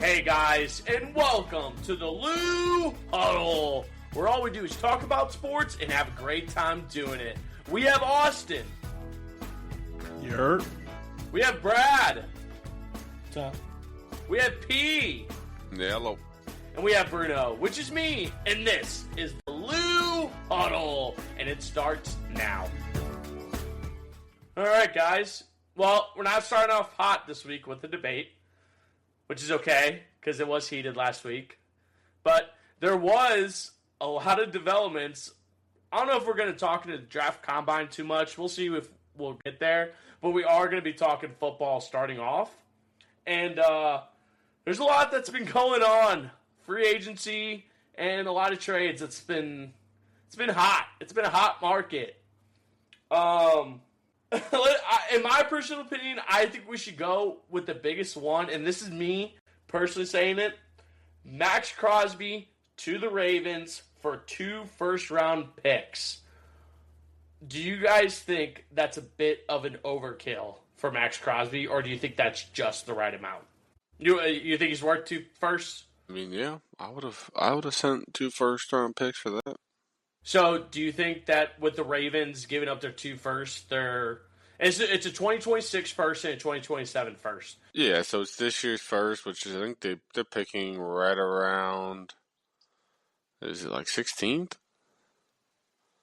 Hey guys, and welcome to the Lou Huddle, where all we do is talk about sports and have a great time doing it. We have Austin. Yurt. We have Brad. What's up? We have P. Yeah, hello. And we have Bruno, which is me. And this is the Lou Huddle. And it starts now. Alright, guys. Well, we're not starting off hot this week with the debate, which is okay, because it was heated last week. But there was a lot of developments. I don't know if we're going to talk in the draft combine too much. We'll see if we'll get there. But we are going to be talking football starting off. And there's a lot that's been going on. Free agency and a lot of trades. It's been hot. It's been a hot market. In my personal opinion, I think we should go with the biggest one, and this is me personally saying it. Max Crosby to the Ravens for 2 first-round picks. Do you guys think that's a bit of an overkill for Max Crosby, or do you think that's just the right amount? You think he's worth 2 firsts? I mean, yeah, I would have sent 2 first-round picks for that. So, do you think that with the Ravens giving up their 2 firsts, it's a 2026 first and a 2027 first? Yeah, so it's this year's first, which is, I think they're picking right around, is it like 16th?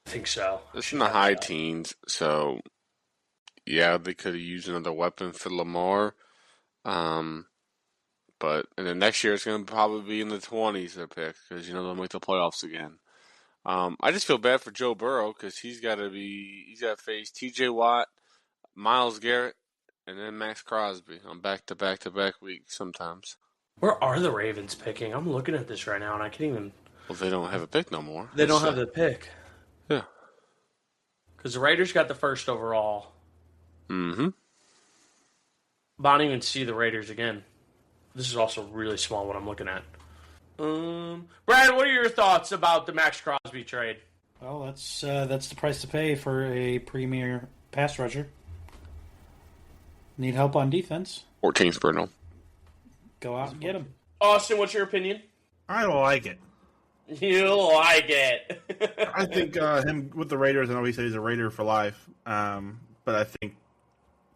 I think so. It's in the high teens, so yeah, they could have used another weapon for Lamar. But and then next year it's going to probably be in the 20s their pick, because they'll make the playoffs again. I just feel bad for Joe Burrow because he's got to face T.J. Watt, Myles Garrett, and then Max Crosby on back-to-back-to-back weeks sometimes. Where are the Ravens picking? I'm looking at this right now and I can't even. Well, they don't have a pick no more. They don't have the pick. Yeah. Because the Raiders got the first overall. Mm-hmm. But I don't even see the Raiders again. This is also really small what I'm looking at. Brad, what are your thoughts about the Max Crosby trade? Well, that's the price to pay for a premier pass rusher. Need help on defense? 14th, Bruno. Go out and get him. Austin, what's your opinion? I don't like it. You like it. I think him with the Raiders, I know he said he's a Raider for life, but I think,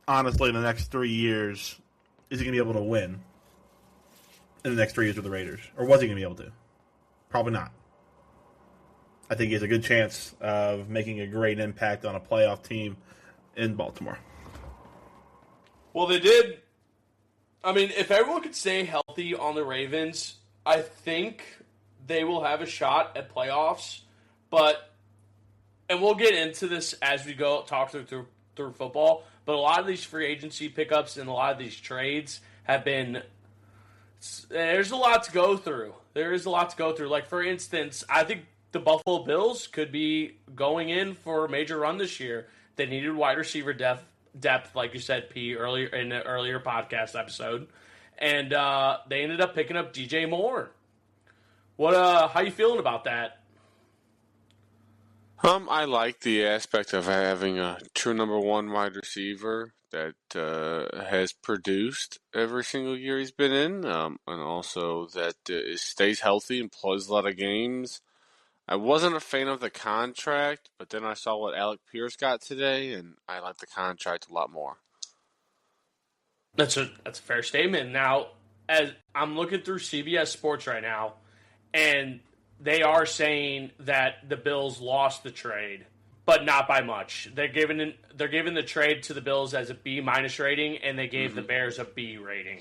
honestly, in the next 3 years, is he going to be able to win in the next 3 years with the Raiders? Or was he going to be able to? Probably not. I think he has a good chance of making a great impact on a playoff team in Baltimore. Well, they did. I mean, if everyone could stay healthy on the Ravens, I think they will have a shot at playoffs. And we'll get into this as we go talk through football, but a lot of these free agency pickups and a lot of these trades have been. There's a lot to go through. There is a lot to go through. Like, for instance, I think the Buffalo Bills could be going in for a major run this year. They needed wide receiver depth, like you said, P, earlier in the earlier podcast episode. And they ended up picking up DJ Moore. How you feeling about that? I like the aspect of having a true number 1 wide receiver that has produced every single year he's been in, and also that stays healthy and plays a lot of games. I wasn't a fan of the contract, but then I saw what Alec Pierce got today, and I like the contract a lot more. That's a fair statement. Now, as I'm looking through CBS Sports right now, and they are saying that the Bills lost the trade, but not by much. They're giving the trade to the Bills as a B- rating, and they gave the Bears a B rating.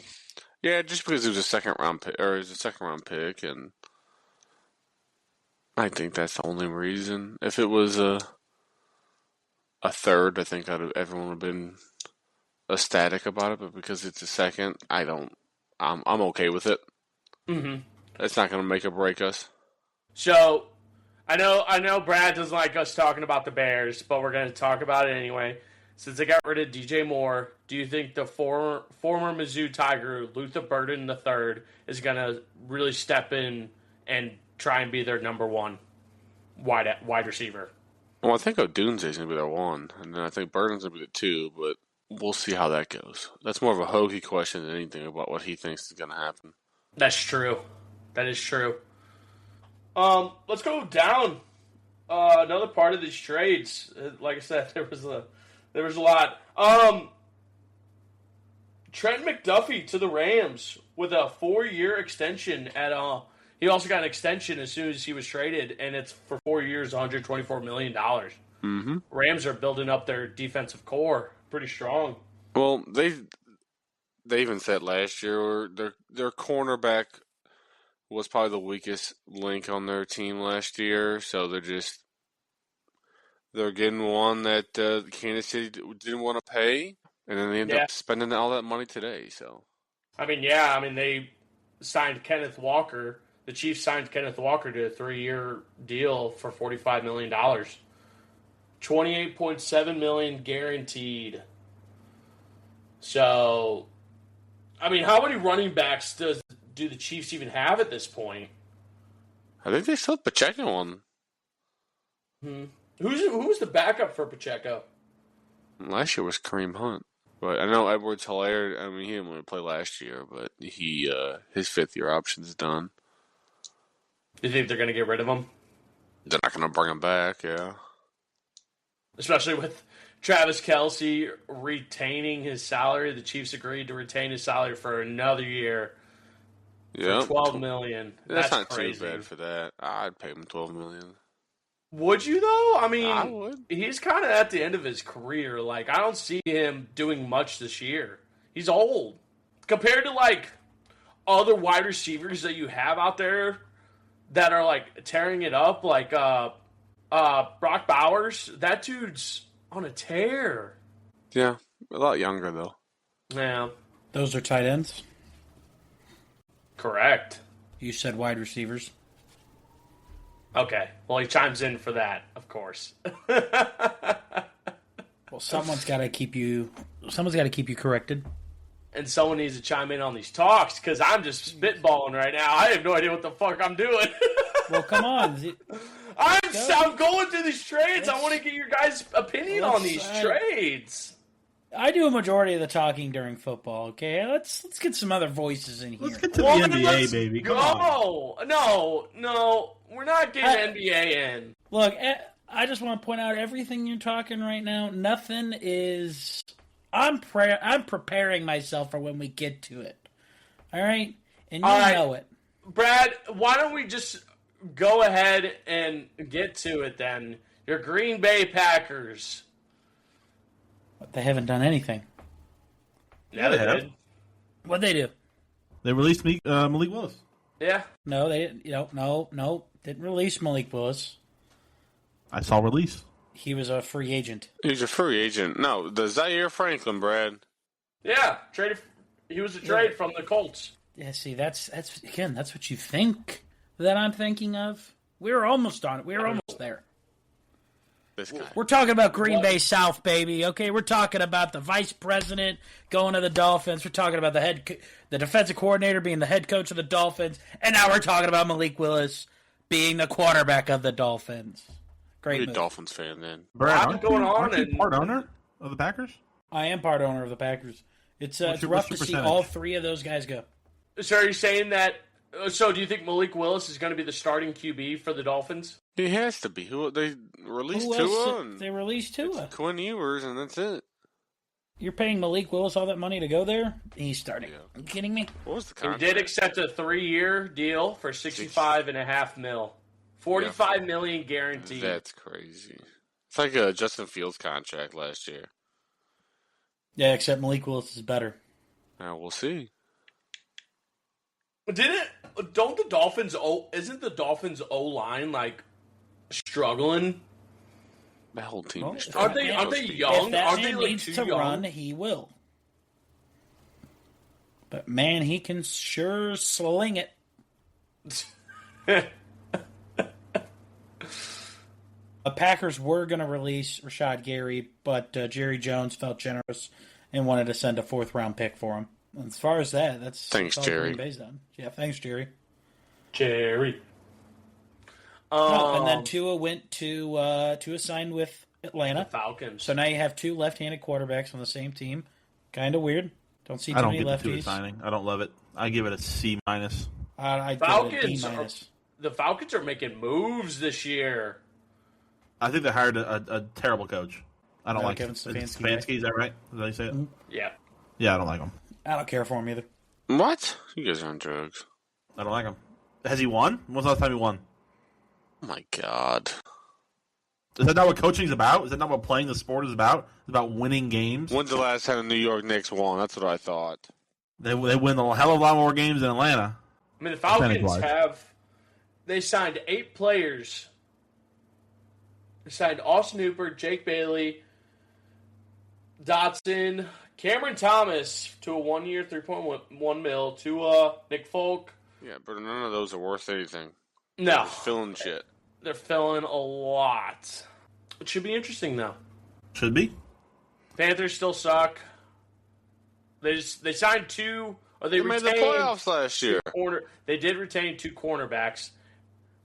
Yeah, just because it was a second round pick, and I think that's the only reason. If it was a third, I think everyone would have been ecstatic about it. But because it's a second, I'm okay with it. Mm-hmm. It's not going to make or break us. So, I know Brad doesn't like us talking about the Bears, but we're going to talk about it anyway. Since they got rid of DJ Moore, do you think the former Mizzou Tiger, Luther Burden III, is going to really step in and try and be their number 1 wide receiver? Well, I think Odunze is going to be their 1, and then I think Burden's going to be the 2, but we'll see how that goes. That's more of a Hoagie question than anything about what he thinks is going to happen. That's true. That is true. Let's go down. Another part of these trades. Like I said, there was a lot. Trent McDuffie to the Rams with a 4-year extension at he also got an extension as soon as he was traded, and it's for 4 years, $124 million. Mm-hmm. Rams are building up their defensive core pretty strong. Well, they even said last year their cornerback was probably the weakest link on their team last year, so they're getting one that Kansas City didn't want to pay, and then they ended up spending all that money today. So, they signed Kenneth Walker. The Chiefs signed Kenneth Walker to a 3-year deal for $45 million. $28.7 million guaranteed. So, how many running backs do the Chiefs even have at this point? I think they still have Pacheco on. Who's the backup for Pacheco? Last year was Kareem Hunt. But I know Edwards-Helaire, he didn't want to play last year, but his 5th-year option's done. Do you think they're going to get rid of him? They're not going to bring him back, yeah. Especially with Travis Kelce retaining his salary. The Chiefs agreed to retain his salary for another year for $12 million. That's not crazy. too bad for that. I'd pay him $12 million. Would you, though? I would. He's kind of at the end of his career. I don't see him doing much this year. He's old. Compared to, other wide receivers that you have out there that are, tearing it up, Brock Bowers, that dude's on a tear. Yeah, a lot younger, though. Yeah. Those are tight ends? Correct. You said wide receivers. Okay. Well, he chimes in for that, of course. Well, someone's got to keep you corrected. And someone needs to chime in on these talks, because I'm just spitballing right now. I have no idea what the fuck I'm doing. Well, come on. I'm going through these trades. I want to get your guys' opinion on these trades. I do a majority of the talking during football, okay? Let's get some other voices in here. Let's get to the NBA, baby. Come on. No. We're not getting NBA in. Look, I just want to point out everything you're talking right now. Nothing is... I'm preparing myself for when we get to it. All right? And you know it. Brad, why don't we just go ahead and get to it then? Your Green Bay Packers. They haven't done anything. Yeah, they did. What'd they do? They released Malik Willis. Yeah. No, they didn't. No. Didn't release Malik Willis. I saw release. He was a free agent. He's a free agent. No, the Zaire Franklin, Brad. Yeah, traded. He was a trade from the Colts. Yeah, see, that's what you think that I'm thinking of. We're almost on it. We're almost there. This guy. We're talking about Green Bay South, baby. Okay, we're talking about the vice president going to the Dolphins. We're talking about the defensive coordinator being the head coach of the Dolphins, and now we're talking about Malik Willis being the quarterback of the Dolphins. Great You're a move. Dolphins fan, then. Brad, What's going on? Aren't you part owner of the Packers? I am part owner of the Packers. It's rough to see percentage? all 3 of those guys go. So are you saying that? So do you think Malik Willis is going to be the starting QB for the Dolphins? He has to be. They released Who Tua. else? And They released Tua. Quinn Ewers, and that's it. You're paying Malik Willis all that money to go there? He's starting. Yeah. Are you kidding me? What was the He contract? did accept a 3-year deal for $65.5 million. $45 million guaranteed. That's crazy. It's like a Justin Fields contract last year. Yeah, except Malik Willis is better. Now we'll see. Don't the Dolphins? Isn't the Dolphins O line struggling? The whole team. Well, is if Aren't struggling. they If young? that Aren't they man needs too to young? run, he will. But man, he can sure sling it. The Packers were going to release Rashad Gary, but Jerry Jones felt generous and wanted to send a 4th-round pick for him. As far as that's Thanks, all Jerry. Green Bay's done. Yeah, thanks, Jerry. Jerry. And then Tua went to sign with Atlanta. Falcons. So now you have 2 left-handed quarterbacks on the same team. Kind of weird. Don't see too I don't many get the Tua lefties. signing. I don't love it. I give it a C minus. I'd give it a D Falcons minus. The Falcons are making moves this year. I think they hired a terrible coach. I don't like Kevin it. Stefanski, Stefanski, is that right? Did I say it? Mm-hmm. Yeah. Yeah, I don't like him. I don't care for him either. What? You guys are on drugs. I don't like him. Has he won? When's the last time he won? Oh my god. Is that not what coaching is about? Is that not what playing the sport is about? It's about winning games. When's the last time the New York Knicks won? That's what I thought. They win a hell of a lot more games than Atlanta. I mean, the Falcons Percentage-wise. they signed 8 players. They signed Austin Hooper, Jake Bailey, Dotson, Cameron Thomas to a 1-year, $3.1 million, to Nick Folk. Yeah, but none of those are worth anything. No, They're filling shit. they're filling a lot. It should be interesting, though. Should be. Panthers still suck. They signed 2, or they They made the retained playoffs last year. They did retain 2 cornerbacks,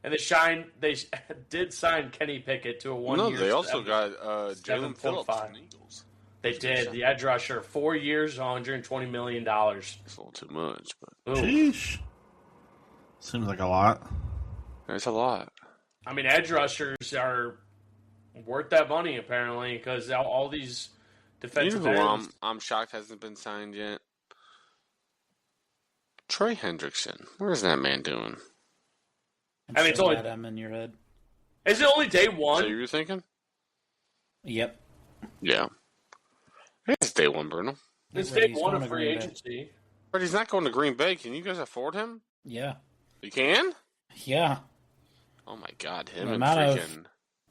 and they did sign Kenny Pickett to a 1-year. No, they also got Jalen 7.5. Phillips from the Eagles. They did. The edge rusher, 4 years, $120 million. It's a little too much, but Ooh. Sheesh. Seems like a lot. it's a lot. I mean, edge rushers are worth that money, apparently, because all these You defensive know who ends. I'm shocked hasn't been signed yet? Trey Hendrickson. Where's that man doing? I'm I mean, it's so only- glad I'm in your head. Is it only day Is that what one? you were thinking? Yep. Yeah. It's day one, Bruno. It's Get day ready, he's one going of to free Green Bay. agency. But he's not going to Green Bay. Can you guys afford him? Yeah. You can? Yeah. Oh my god, him The and amount of- freaking...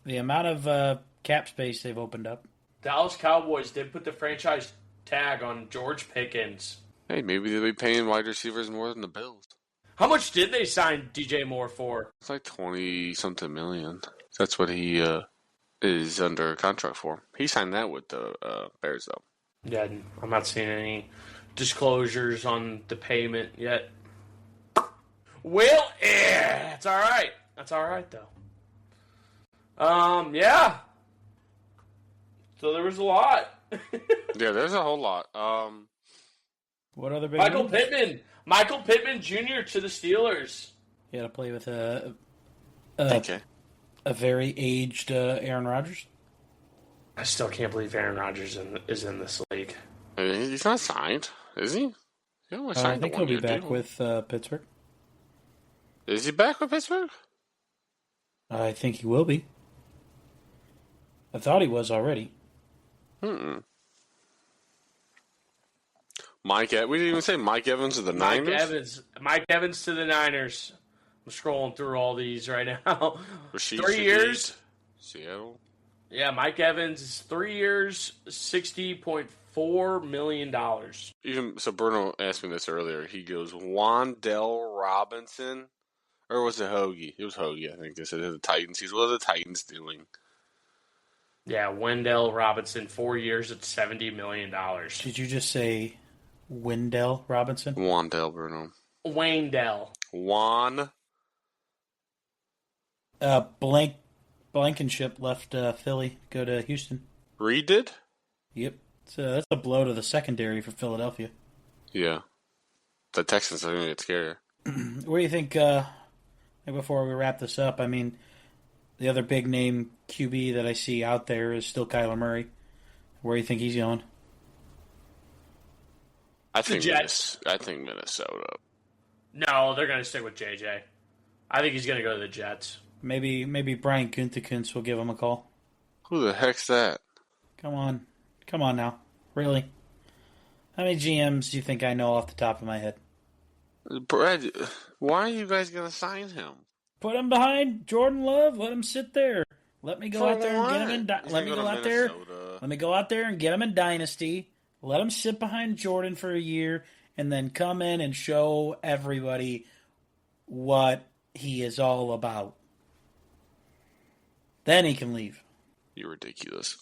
The amount of cap space they've opened up. Dallas Cowboys did put the franchise tag on George Pickens. Hey, maybe they'll be paying wide receivers more than the Bills. How much did they sign DJ Moore for? It's like 20-something million. That's what he is under contract for. He signed that with the Bears, though. Yeah, I'm not seeing any disclosures on the payment yet. Well, that's all right. That's all right, though. Yeah. So there was a lot. Yeah, there's a whole lot. What other big Michael news? Pittman. Michael Pittman Jr. to the Steelers. You got to play with a Okay. very aged Aaron Rodgers. I still can't believe Aaron Rodgers is in this league. He's not signed, is he? He only I signed think a he'll be one-year back deal. with Pittsburgh. Is he back with Pittsburgh? I think he will be. I thought he was already. We didn't even say Mike Evans of the Niners. Mike Evans to the Niners. I'm scrolling through all these right now. Rashid 3 years. Shaheed, Seattle. Yeah, Mike Evans is 3 years, $60.4 million. Even so, Bruno asked me this earlier. He goes, Wandell Robinson, or was it Hoagie? It was Hoagie, I think. They said the Titans. He's what are the Titans doing? Yeah, Wendell Robinson, 4 years at $70 million. Did you just say Wendell Robinson? Wandell, Bruno. Wayndell. Juan. Blankenship left Philly, go to Houston. Reed did? Yep. So that's a blow to the secondary for Philadelphia. Yeah. The Texans are going to get scarier. What do you think, before we wrap this up, I mean, the other big name QB that I see out there is still Kyler Murray. Where do you think he's going? I think Jets. I think Minnesota. No, they're going to stick with JJ. I think he's going to go to the Jets. Maybe Brian Gutekunst will give him a call. Who the heck's that? Come on now. Really? How many GMs do you think I know off the top of my head? Brad, why are you guys going to sign him? Put him behind Jordan Love. Let him sit there. Let me go For out there and get him what? in. He's Let me gonna go to out there. Minnesota. Let me go out there and get him in Dynasty. Let him sit behind Jordan for a year, and then come in and show everybody what he is all about. Then he can leave. You're ridiculous.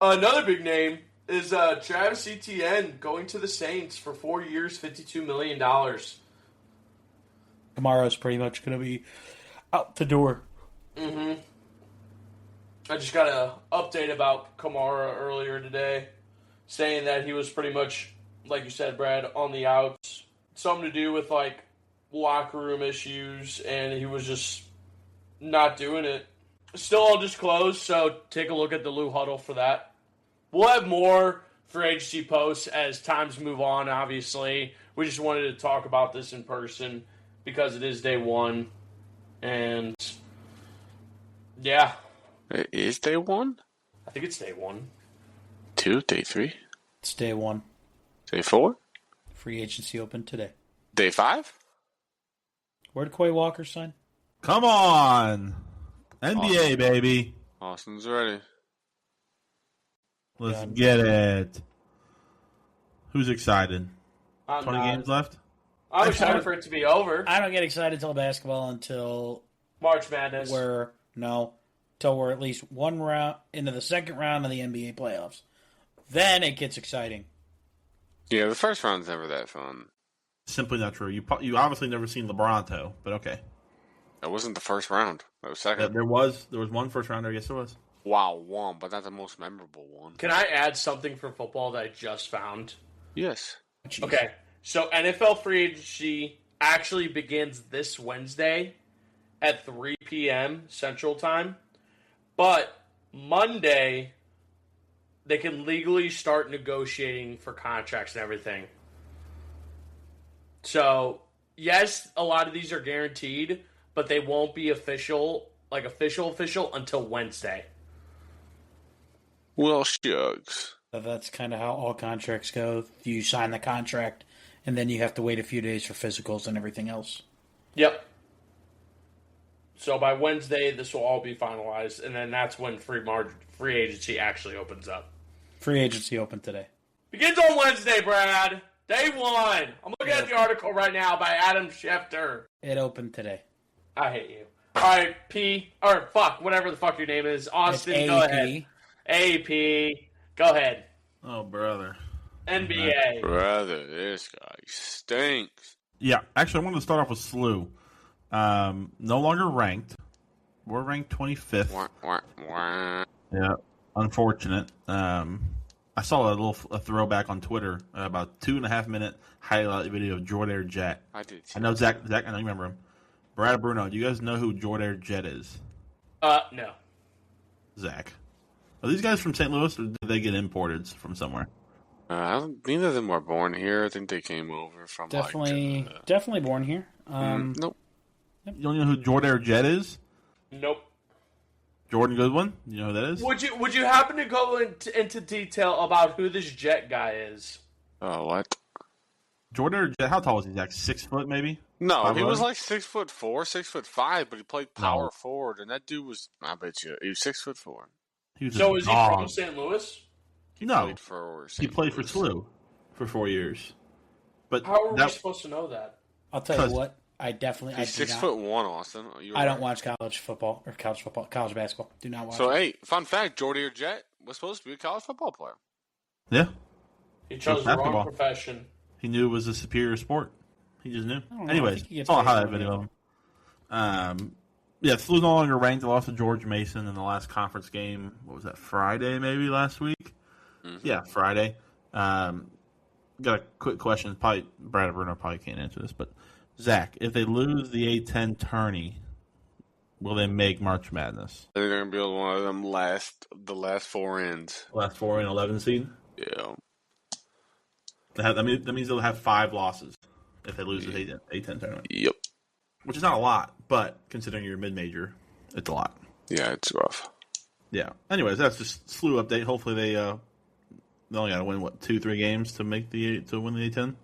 Another big name is Travis Etienne going to the Saints for 4 years, $52 million. Kamara's pretty much going to be out the door. Mm-hmm. I just got an update about Kamara earlier today, saying that he was pretty much like you said, Brad, on the outs. Something to do with, like, locker room issues, and he was just not doing it. Still all disclosed, so take a look at the Lou Huddle for that. We'll have more free agency posts as times move on, obviously. We just wanted to talk about this in person because it is day one. And, yeah. It is day 1? I think it's day 1. 2, day 3, It's day 1. day 4, Free agency open today. day 5? Where did Quay Walker sign? Come on, NBA baby. Austin's ready. Let's Done. get it. Who's excited? I'm 20 not. games left. I'm excited for it to be over. I don't get excited until basketball until March Madness. we're at least one round into the second round of the NBA playoffs. Then it gets exciting. Yeah, the first round's never that fun. Simply not true. You obviously never seen LeBronto, but okay. That wasn't the first round. That was second. There was one first rounder. Yes, there was. Wow, one, but not the most memorable one. Can I add something for football that I just found? Yes. Jeez. Okay, so NFL free agency actually begins this Wednesday at 3 p.m. Central Time. But Monday, they can legally start negotiating for contracts and everything. So, yes, a lot of these are guaranteed, but they won't be official until Wednesday. Well, shucks. So that's kind of how all contracts go. You sign the contract, and then you have to wait a few days for physicals and everything else. Yep. So by Wednesday, this will all be finalized, and then that's when free agency actually opens up. Free agency open today. Begins on Wednesday, Brad. Day 1. I'm looking at the article right now by Adam Schefter. It opened today. I hate you. All right, whatever the fuck your name is. Austin, It's go AEP. ahead. AP, go ahead. Oh, brother. NBA. Brother, this guy stinks. Yeah, actually, I wanted to start off with SLU. No longer ranked. We're ranked 25th. Wah, wah, wah. Yeah, unfortunate. I saw a throwback on Twitter, about 2.5 minute highlight video of Jordair Jet. I did. I know Zach. I know you remember him. Brad Bruno. Do you guys know who Jordair Jet is? No. Zach. Are these guys from St. Louis, or did they get imported from somewhere? Neither of them were born here. I think they came over from Definitely born here. Nope. You don't know who Jordair Jet is? Nope. Jordan Goodwin. You know who that is? Would you happen to go into detail about who this Jet guy is? Oh, what? Jordair Jet. How tall was he? Zach? 6 foot, maybe. No, he was 5'11"? like 6'4", 6'5", but he played power forward, and that dude was. I bet you he was 6'4". He was So a is he dog. from St. Louis? No, Played for he played for SLU for 4 years. But How are we that, supposed to know that? I'll tell you 'Cause- what. I definitely. He's I do not- 6'1", Austin. I don't watch college basketball. Do not watch. So it. hey, fun fact: Jordair Jet was supposed to be a college football player. yeah, He chose the wrong basketball. profession. he knew it was a superior sport. He just knew. don't know. I Anyways, think he gets saw a paid highlight for video of him. Yeah, SLU's no longer ranked. They lost to George Mason in the last conference game. What was that, Friday maybe last week? Mm-hmm. Yeah, Friday. Got a quick question. Probably Brad Bruno probably can't answer this, but Zach, if they lose the A10 tourney, will they make March Madness? I think they're gonna be one of them the last 4 ends. Last 4 and 11 seed. Yeah. That means they'll have 5 losses if they lose the A10 tournament, Yep. which is not a lot, but considering you're a mid-major, it's a lot. Yeah, it's rough. Yeah. Anyways, that's just SLU update. Hopefully they only got to win 2-3 games to win the A10.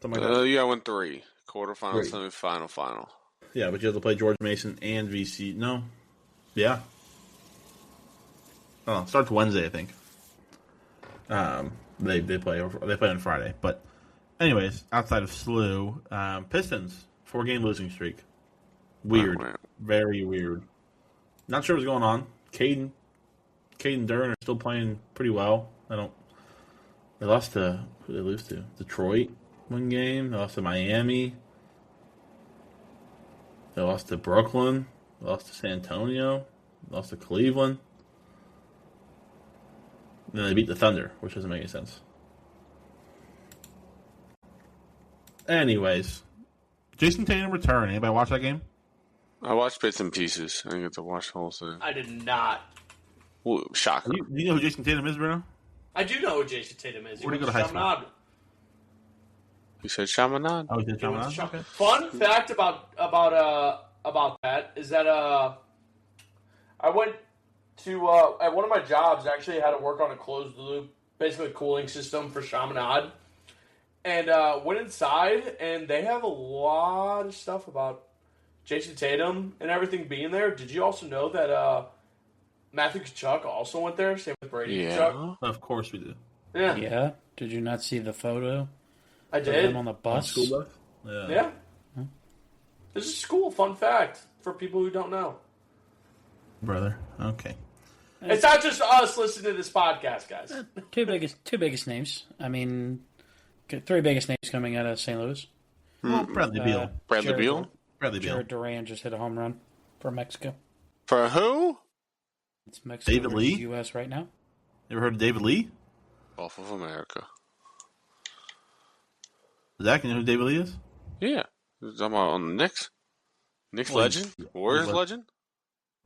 Something like that. You gotta win 3 quarterfinal, 3. semifinal, final. Yeah, but you have to play George Mason and VC. No. Yeah. Oh, it starts Wednesday, I think. They play on Friday, but anyways, outside of SLU, Pistons 4-game losing streak. Weird, Wow. very weird. Not sure what's going on. Caden Duran are still playing pretty well. They lost to who did they lose to? Detroit 1 game. They lost to Miami. They lost to Brooklyn. They lost to San Antonio. They lost to Cleveland. And then they beat the Thunder, which doesn't make any sense. Anyways, Jason Tatum return. Anybody watch that game? I watched bits and pieces. I didn't get to watch the whole thing. I did not. Ooh, shocker. Do you know who Jason Tatum is, Bruno? I do know who Jason Tatum is. Where did he go to high school? Chaminade. You said Chaminade? Oh, he did He went to Chaminade? Chaminade. Okay. Fun fact about that is that I went to at one of my jobs. Actually, I had to work on a closed loop, basically cooling system for Chaminade, and went inside, and they have a lot of stuff about Jason Tatum and everything being there. Did you also know that Matthew Tkachuk also went there? Same with Brady Tkachuk. Yeah. Of course we do. Yeah, Yeah. Did you not see the photo I of did. him on the bus? School bus? Yeah. Yeah. This is cool. Fun fact for people who don't know. Brother. Okay. It's not just us listening to this podcast, guys. Two biggest names. I mean, three biggest names coming out of St. Louis. Well, Bradley Beal. Bradley Jared- Beal? Bradley Beal. Jared Duran just hit a home run for Mexico. For who? It's Mexico David versus Lee? U.S. right now. You ever heard of David Lee? Off of America. Zach, you know who David Lee is? Yeah. You're talking about on the Knicks? Knicks Well, legend? Warriors he's legend?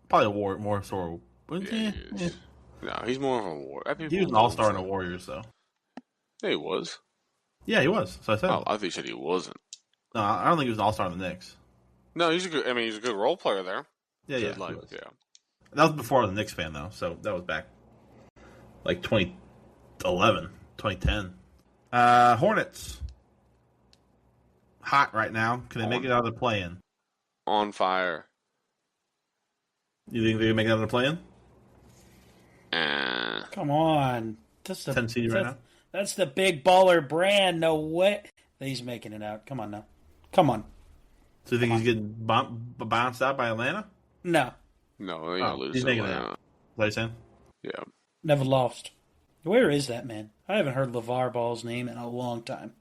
Probably a more sort of. Yeah, he is. No, he's more of a war. He was an all-star in the Warriors, though. Yeah, he was. Yeah, he was. So I said. Oh, I thought you said he wasn't. No, I don't think he was an all-star in the Knicks. No, he's a good. I mean, he's a good role player there. Yeah, yeah. Good, like, he was. yeah. That was before I was a Knicks fan, though. So that was back like 2011, 2010. Hornets. Hot right now. Can they make it out of the play-in? On fire. You think they can make it out of the play-in? Come on. That's the 10 seed right now? That's the big baller brand. No way. He's making it out. Come on now. Come on. So you think he's getting bounced out by Atlanta? No. No, they're gonna lose. He's making it Atlanta. out. Is that what you're saying? Yeah. Never lost. Where is that man? I haven't heard LeVar Ball's name in a long time.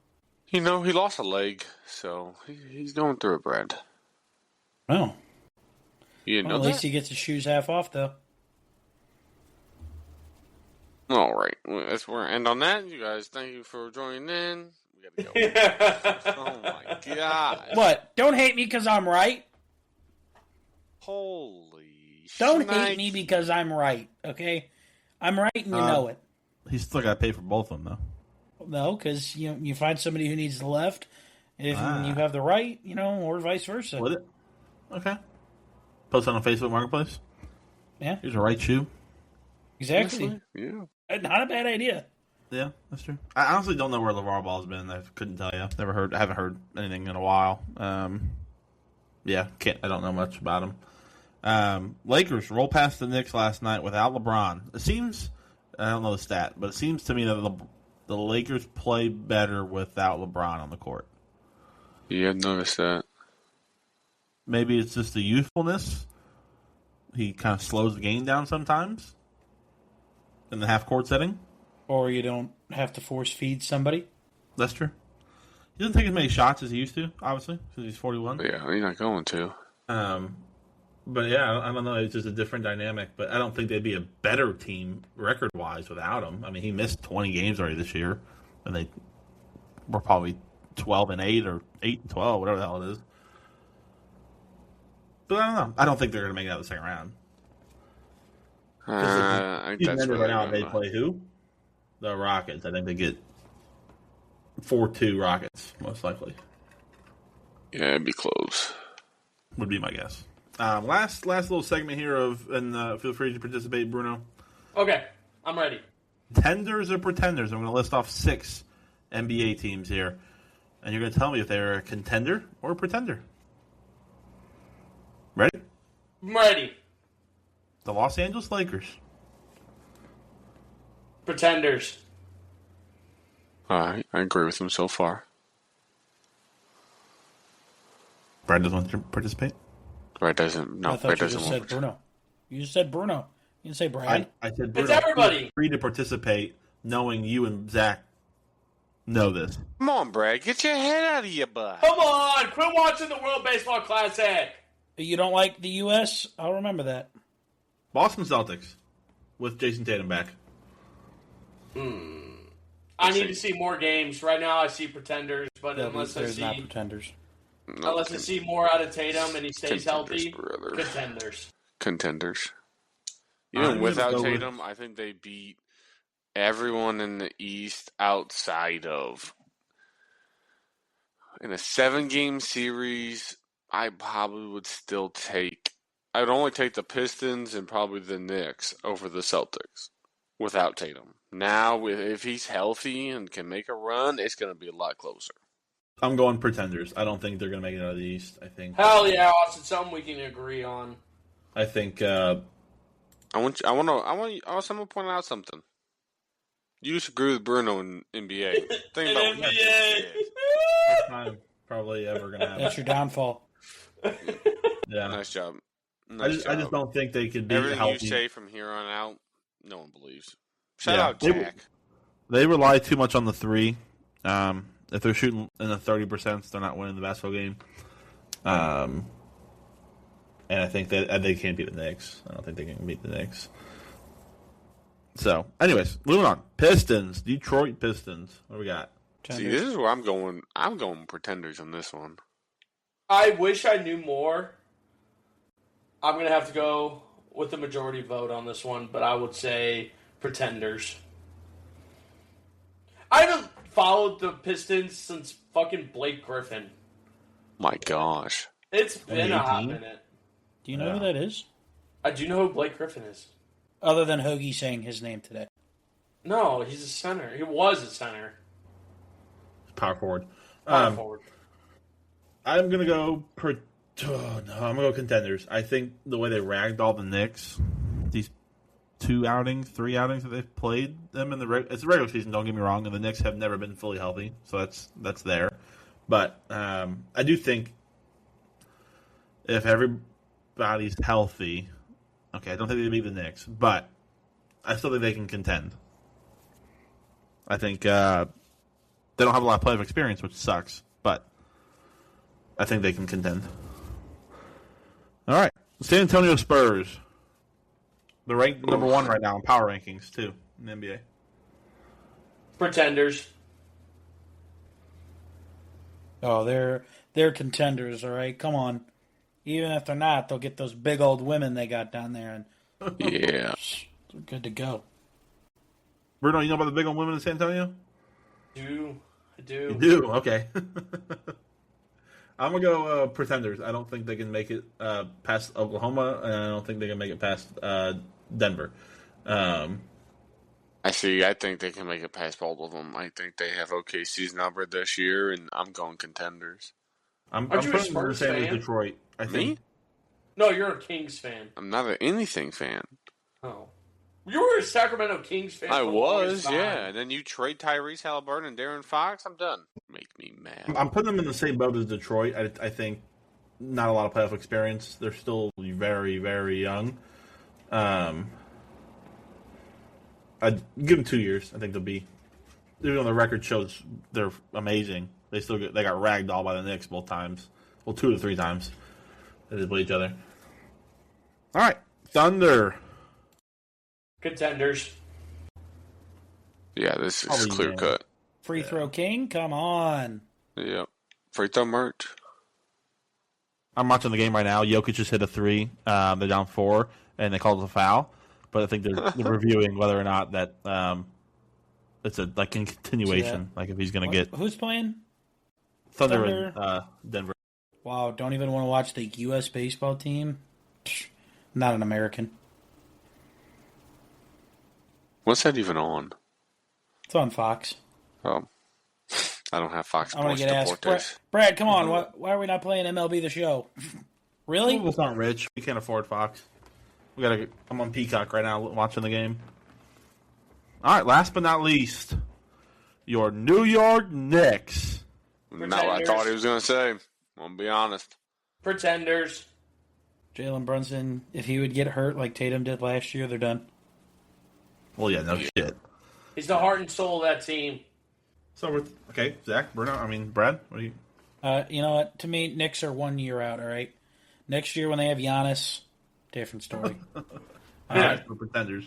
You know, he lost a leg, so he's going through it, Brad. Oh. You didn't Well, at know least that? he gets his shoes half off, though. All right. Well, that's where I end on that. You guys, thank you for joining in. We gotta go. Oh my god. What? Don't hate me because I'm right. Holy Don't shnikes. hate me because I'm right, okay? I'm right and you know it. He's still got to pay for both of them, though. No, because you find somebody who needs the left, if you have the right, or vice versa. Would it? Okay. Post on Facebook Marketplace. Yeah, Here's a right shoe. exactly. Yeah. Not a bad idea. Yeah, that's true. I honestly don't know where LeVar Ball's been. I couldn't tell you. I haven't heard anything in a while. Yeah, I don't know much about him. Lakers roll past the Knicks last night without LeBron. It seems, I don't know the stat, but it seems to me that the Lakers play better without LeBron on the court. Yeah, noticed that. Maybe it's just the youthfulness. He kind of slows the game down sometimes in the half-court setting. Or you don't have to force feed somebody. That's true. He doesn't take as many shots as he used to, obviously, because he's 41. But yeah, he's not going to. But yeah, I don't know. It's just a different dynamic. But I don't think they'd be a better team record-wise without him. I mean, he missed 20 games already this year, and they were probably 12-8 or 8-12, whatever the hell it is. But I don't know. I don't think they're going to make it out of the second round. I think that's Right where now, they're they gonna- play who? The Rockets. I think they get 4-2 Rockets, most likely. Yeah, it'd be close. Would be my guess. Last little segment here and feel free to participate, Bruno. Okay, I'm ready. Tenders or pretenders? I'm going to list off 6 NBA teams here, and you're going to tell me if they're a contender or a pretender. Ready? I'm ready. The Los Angeles Lakers. Pretenders. All right, I agree with him so far. Brad doesn't want to participate. Brad doesn't. No, I thought Brad you doesn't just want. said Bruno. You just said Bruno. You didn't say Brad. I said Bruno. everybody. Free to participate, knowing you and Zach know this. Come on, Brad, get your head out of your butt. Come on, quit watching the World Baseball Classic. You don't like the U.S.? I'll remember that. Boston Celtics with Jason Tatum back. I need to see more games. Right now, I see pretenders, but unless I There's not see pretenders. unless I see more out of Tatum and he stays Contenders, healthy, brother. contenders. Even I'm without gonna go with- Tatum, I think they beat everyone in the East outside of. In a 7-game series, I probably would still take. I would only take the Pistons and probably the Knicks over the Celtics without Tatum. Now, if he's healthy and can make a run, it's going to be a lot closer. I'm going pretenders. I don't think they're going to make it out of the East. I think. Hell yeah, Austin! Something we can agree on. I think. I want someone to point out something. You disagree with Bruno in NBA. Think about what NBA. first time probably ever going to happen. That's your downfall. Yeah. Nice job. I just don't think they could be Everything healthy. you say from here on out, no one believes. Shout Yeah. out Jack. They rely too much on the three. If they're shooting in the 30%, they're not winning the basketball game. And I think that they can't beat the Knicks. I don't think they can beat the Knicks. So, anyways, moving on. Pistons, Detroit Pistons. What do we got? See, this is where I'm going. I'm going pretenders on this one. I wish I knew more. I'm going to have to go with the majority vote on this one, but I would say pretenders. I haven't followed the Pistons since fucking Blake Griffin. My gosh. It's been a hot 2018? minute. Do you know who that is? I do know who Blake Griffin is. Other than Hoagie saying his name today. No, he's a center. He was a center. Power forward. Power forward. I'm going to go I'm going to go contenders. I think the way they ragdolled the Knicks, these 3 outings that they've played them in it's the regular season, don't get me wrong, and the Knicks have never been fully healthy, so that's there. But I do think if everybody's healthy, okay, I don't think they beat the Knicks, but I still think they can contend. I think they don't have a lot of playoff experience, which sucks, but I think they can contend. All right, San Antonio Spurs. They're ranked number 1 right now in power rankings, too, in the NBA. Pretenders. Oh, they're contenders, all right? Come on. Even if they're not, they'll get those big old women they got down there, and Yeah. they're good to go. Bruno, you know about the big old women in San Antonio? I You do. do? Okay. I'm going to go pretenders. I don't think they can make it past Oklahoma, and I don't think they can make it past Denver. I see. I think they can make it past both of them. I think they have OKC's number this year, and I'm going contenders. I'm Aren't you a putting them the Spurs same as fan? Detroit. I Me? think. No, you're a Kings fan. I'm not an anything fan. Oh. You were a Sacramento Kings fan. I for the longest was, time. yeah. And then you trade Tyrese Halliburton and Darren Fox. I'm done. Make me mad. I'm putting them in the same boat as Detroit. I think not a lot of playoff experience. They're still very, very young. I'd give them 2 years. I think they'll be. Even though the record shows they're amazing, they got ragdolled by the Knicks both times. Well, 2 to 3 times they play each other. All right, Thunder. Contenders. Yeah, this is Probably, clear cut. Free throw king? Come on. Yep. Free throw merch. I'm watching the game right now. Jokic just hit a 3. They're down 4, and they called it a foul. But I think they're reviewing whether or not that it's a continuation. Like if he's going to get Who's playing? Thunder Thunder. and Denver. Wow, don't even want to watch the U.S. baseball team? Psh, not an American. What's that even on? It's on Fox. Oh, I don't have Fox I'm going Sports to get asked. Deportes. Brad, come on. Why are we not playing MLB The Show? Really? People aren't rich. We can't afford Fox. I'm on Peacock right now watching the game. All right, last but not least, your New York Knicks. Not what I thought he was going to say. I'm going to be honest. Pretenders. Jalen Brunson, if he would get hurt like Tatum did last year, they're done. Well, yeah, no shit. He's the heart and soul of that team. So, okay, Zach, Brad, what do you... You know what? To me, Knicks are 1 year out, all right? Next year when they have Giannis, different story. All right, for pretenders.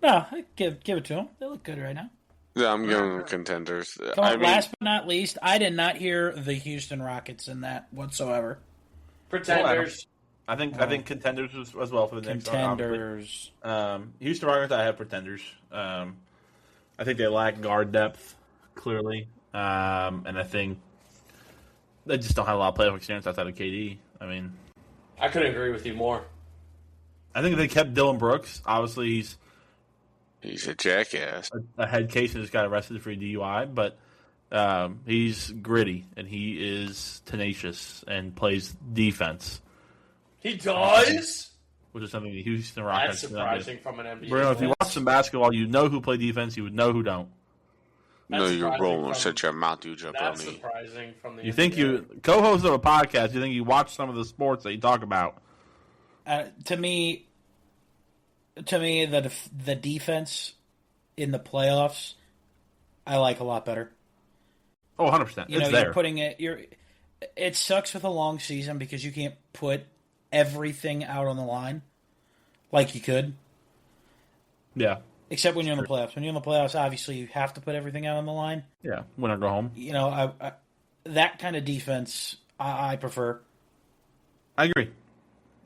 No, give it to them. They look good right now. Yeah, I'm going with contenders. Come on, last but not least, I did not hear the Houston Rockets in that whatsoever. Pretenders. I think contenders as well for the next round. Contenders. Houston Rockets, I have pretenders. I think they lack guard depth, clearly. And I think they just don't have a lot of playoff experience outside of KD. I mean, I couldn't agree with you more. I think if they kept Dylan Brooks, obviously He's a jackass. a head case and just got arrested for a DUI, but he's gritty and he is tenacious and plays defense, He does? which is something the Houston Rockets That's do not do. surprising from an NBA Bruno, if you player. watch some basketball, you know who play defense, you would know who don't. No, That's you're surprising rolling. from- Shut your mouth, you jump on That's me. surprising from the You think NBA. you co-host of a podcast, you think you watch some of the sports that you talk about. To me, the defense in the playoffs, I like a lot better. Oh, 100%. You It's know, there. you're putting it. It sucks with a long season because you can't put everything out on the line like you could. Yeah. Except when you're in the playoffs. When you're in the playoffs, obviously you have to put everything out on the line. Yeah. Win or go home. You know, I that kind of defense I prefer. I agree.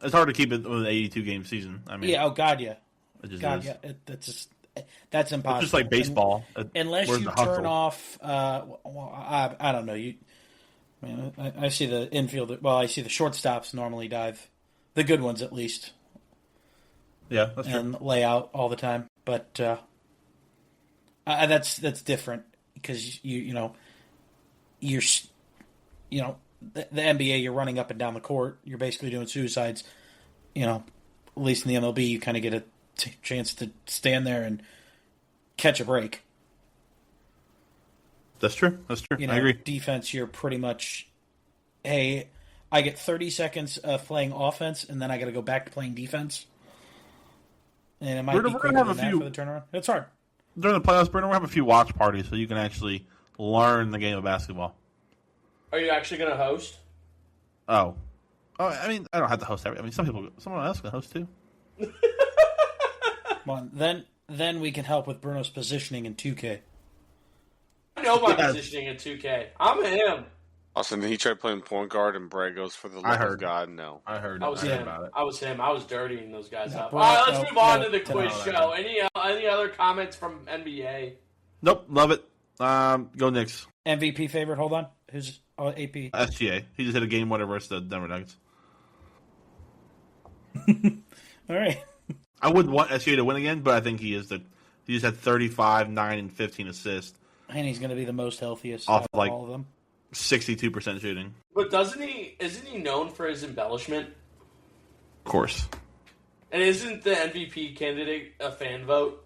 It's hard to keep it with an 82-game season. I mean, Yeah. Oh God, yeah. it just God, is. yeah. That's impossible. It's just like baseball. Unless Where's you the turn hustle? off, I don't know. I see the infielder. Well, I see the shortstops normally dive, the good ones at least, Yeah, that's true. and lay out all the time. But that's different because you're the NBA. You're running up and down the court. You're basically doing suicides. You know, at least in the MLB, you kind of get a chance to stand there and catch a break. That's true. That's true. You know, I agree. defense, you're pretty much, hey, I get 30 seconds of playing offense, and then I got to go back to playing defense. And it might We're be gonna quicker have than a that few- for the turnaround. It's hard. During the playoffs, Bruno, we'll have a few watch parties so you can actually learn the game of basketball. Are you actually going to host? Oh, I mean, I don't have to host every. I mean, someone else can host too. Come on, then we can help with Bruno's positioning in 2K. I know my Yeah. positioning in 2K. I'm him. Also, he tried playing point guard, and Brad goes, for the I love heard. of God, no. I heard. I was I heard him. about it. I was him. I was dirtying those guys No, up. bro, All right, let's no, move on no, to the quiz no, show. Any other comments from NBA? Nope, love it. Go Knicks. MVP favorite, hold on. Who's AP? SGA. He just hit a game winner versus the Denver Nuggets. All right. I wouldn't want SGA to win again, but I think he is the. He just had 35, 9, and 15 assists, And he's going to be the most healthiest Off out of like- all of them. 62% shooting. But isn't he known for his embellishment? Of course. And isn't the MVP candidate a fan vote?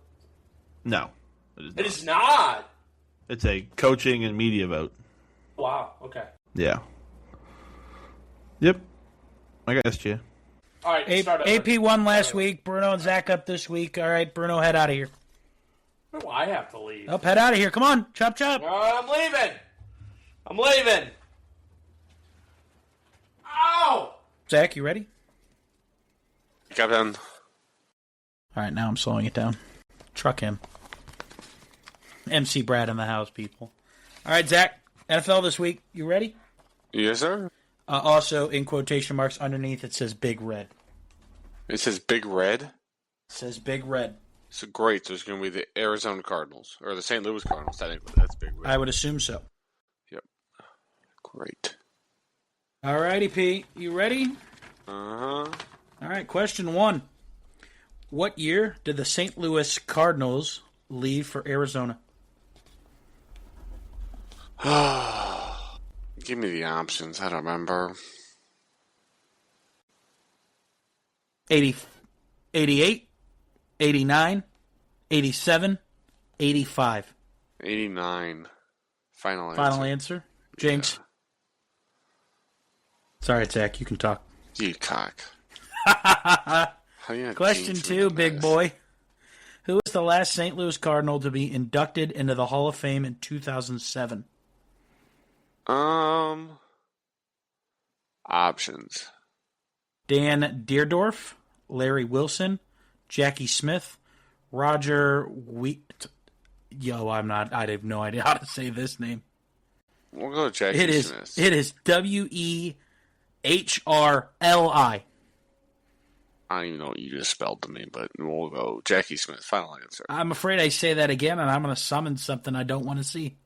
No, it is It not. is not. It's a coaching and media vote. Wow. Okay. Yeah. Yep. I got SGA. All right. Start over. AP won last week. Bruno and Zach up this week. All right, Bruno, head out of here. Where do I have to leave? Up, head out of here. Come on. Chop, chop. All right, I'm leaving. I'm leaving. Ow! Zach, you ready? Captain, All right, now I'm slowing it down. Truck him. MC Brad in the house, people. All right, Zach, NFL this week. You ready? yes, sir? Also, in quotation marks underneath, it says Big Red. It says Big Red. It says Big Red. So great. So it's going to be the Arizona Cardinals, or the St. Louis Cardinals, technically. That's Big Red. I would assume so. Great. All righty, P. You ready? Uh-huh. All right, question 1. What year did the St. Louis Cardinals leave for Arizona? Give me the options. I don't remember. 88, 89, 87, 85. 89. Final answer. Final answer. Jinx. Sorry, Zach, you can talk. You cock. How you not Question jinx 2, me big this? boy. Who was the last St. Louis Cardinal to be inducted into the Hall of Fame in 2007? Options. Dan Deerdorf, Larry Wilson, Jackie Smith, Roger I have no idea how to say this name. We'll go with Jackie Smith. It is WEHRLI. I don't even know what you just spelled to me, but we'll go Jackie Smith. Final answer. I'm afraid I say that again, and I'm going to summon something I don't want to see.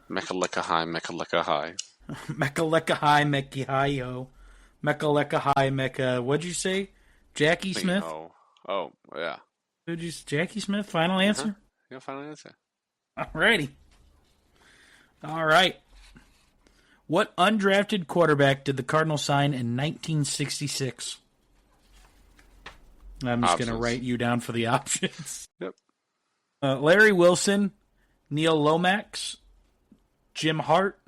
Mechaleka High, Mechaleka High. Mechaleka High, Mechy High, yo. Mechaleka High, Mecha. What'd you say? Jackie Smith? Oh, yeah. Jackie Smith, final answer? Uh-huh. Yeah, final answer. Alrighty. All right. What undrafted quarterback did the Cardinals sign in 1966? I'm just going to write you down for the options. Yep. Larry Wilson, Neil Lomax, Jim Hart,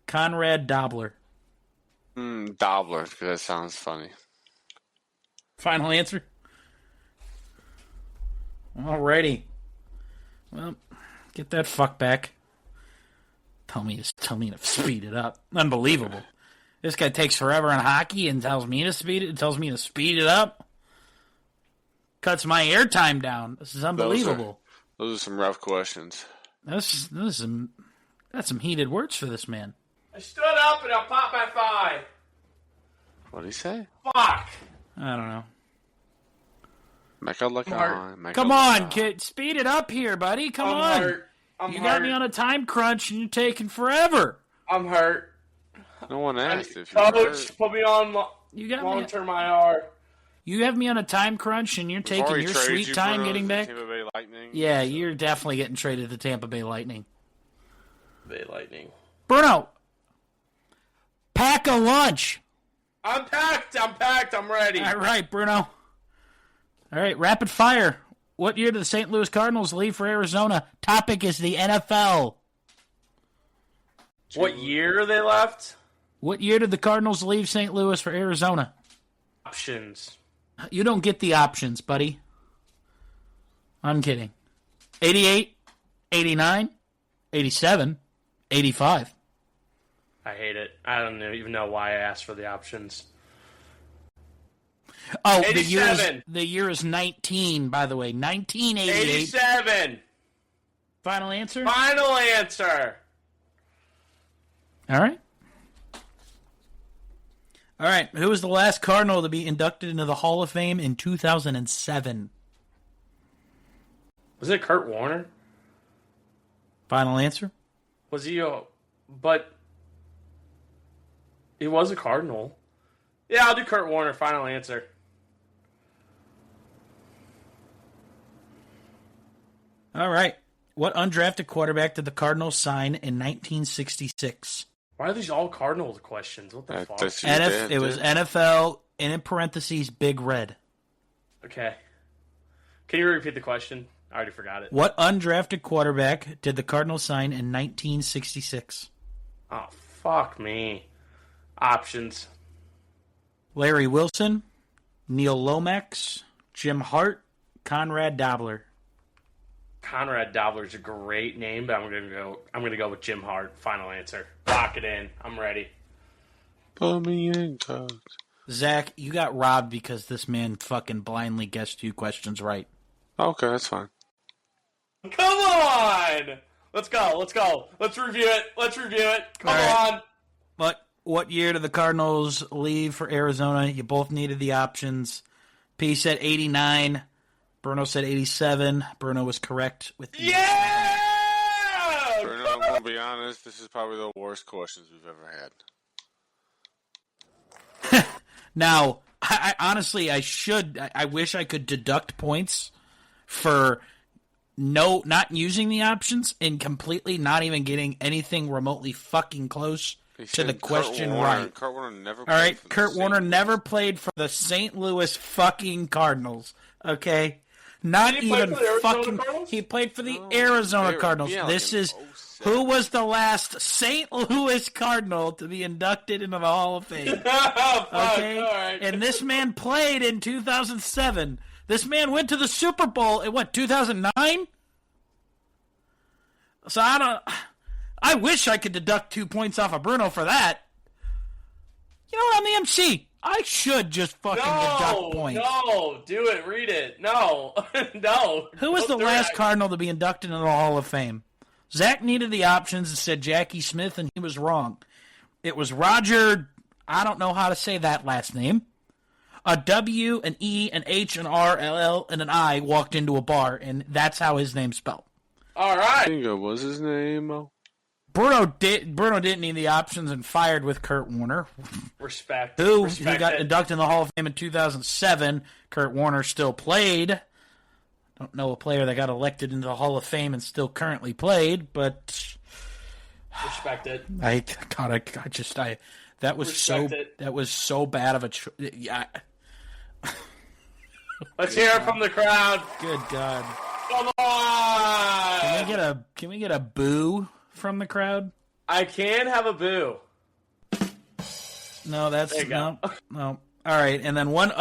Conrad Dobler. Dobler, because that sounds funny. Final answer? Alrighty. Well, get that fuck back. Tell me to speed it up. Unbelievable. This guy takes forever in hockey and tells me to speed it up. Cuts my airtime down. This is unbelievable. Those are some rough questions. That's some heated words for this man. I stood up and I popped my thigh. What'd he say? Fuck. I don't know. Come on, kid. Speed it up here, buddy. Come on. Hurt. You got me on a time crunch and you're taking forever. I'm hurt. No one asked if you were Coach, hurt. put me on long-term IR. You have me on a time crunch and you're taking your sweet time getting back? Tampa Bay Lightning. Yeah, you're definitely getting traded to Tampa Bay Lightning. Bruno, pack a lunch. I'm packed. I'm ready. All right, Bruno. All right, rapid fire. What year did the St. Louis Cardinals leave for Arizona? Topic is the NFL. What year they left? What year did the Cardinals leave St. Louis for Arizona? Options. You don't get the options, buddy. I'm kidding. 88, 89, 87, 85. I hate it. I don't even know why I asked for the options. Oh, 87. the year is 19, by the way. 1988. 87. Final answer? Final answer. All right. All right. Who was the last Cardinal to be inducted into the Hall of Fame in 2007? Was it Kurt Warner? Final answer? Was he but he was a Cardinal. Yeah, I'll do Kurt Warner. Final answer. All right. What undrafted quarterback did the Cardinals sign in 1966? Why are these all Cardinals questions? What the fuck? It was NFL, and in parentheses, Big Red. Okay. Can you repeat the question? I already forgot it. What undrafted quarterback did the Cardinals sign in 1966? Oh, fuck me. Options. Larry Wilson, Neil Lomax, Jim Hart, Conrad Dobler. Conrad Dobler's a great name, but I'm gonna go with Jim Hart. Final answer. Lock it in. I'm ready. Put me in, coach. Zach, you got robbed because this man fucking blindly guessed 2 questions right. Okay, that's fine. Come on! Let's go. Let's review it. Come on. What year did the Cardinals leave for Arizona? You both needed the options. P said 89. Bruno said 87. Bruno was correct with the Yeah! Bruno, I'm going to be honest. This is probably the worst questions we've ever had. Now, I honestly, I wish I could deduct points for not using the options and completely not even getting anything remotely fucking close to the question right. Kurt Warner never played. All right, Kurt Warner never played for the St. Louis fucking Cardinals. Okay, not even fucking. He played for the Arizona Cardinals. Yeah, this is who was the last St. Louis Cardinal to be inducted into the Hall of Fame. Okay, right. And this man played in 2007. This man went to the Super Bowl in 2009. So I wish I could deduct 2 points off of Bruno for that. You know what? I'm the MC. I should just fucking deduct points. No, do it. Read it. No, no. Who was the Don't do last it. Cardinal to be inducted into the Hall of Fame? Zach needed the options and said Jackie Smith, and he was wrong. It was Roger, I don't know how to say that last name. A W, an E, an H, an R, L, L, and an I walked into a bar, and that's how his name's spelled. All I right. think it was his name. Bruno didn't need the options and fired with Kurt Warner, Respect. who Respect got it. inducted in the Hall of Fame in 2007. Kurt Warner still played. Don't know a player that got elected into the Hall of Fame and still currently played, but Respect it. that was Respect it. that was so bad of a yeah. Let's hear it from the crowd. Good God. Come on. Can we get a boo from the crowd? I can have a boo. No, that's There you go. no. All right, and then what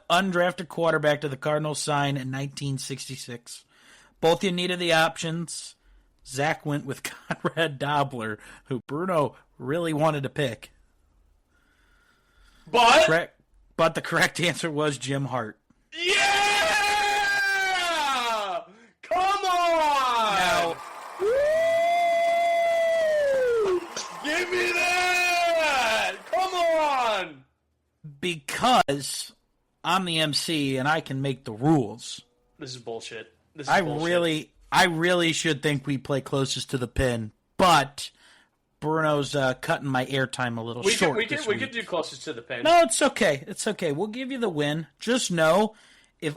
undrafted quarterback did the Cardinals sign in 1966? Both you needed the options. Zach went with Conrad Dobler, who Bruno really wanted to pick. But But the correct answer was Jim Hart. yeah, come on. Now, Give me that. Come on. because I'm the MC and I can make the rules, This is bullshit. This is I bullshit. really should think we play closest to the pin, but Bruno's cutting my airtime a little short. We this could week. do closest to the pin. No, it's okay. It's okay. We'll give you the win. Just know, if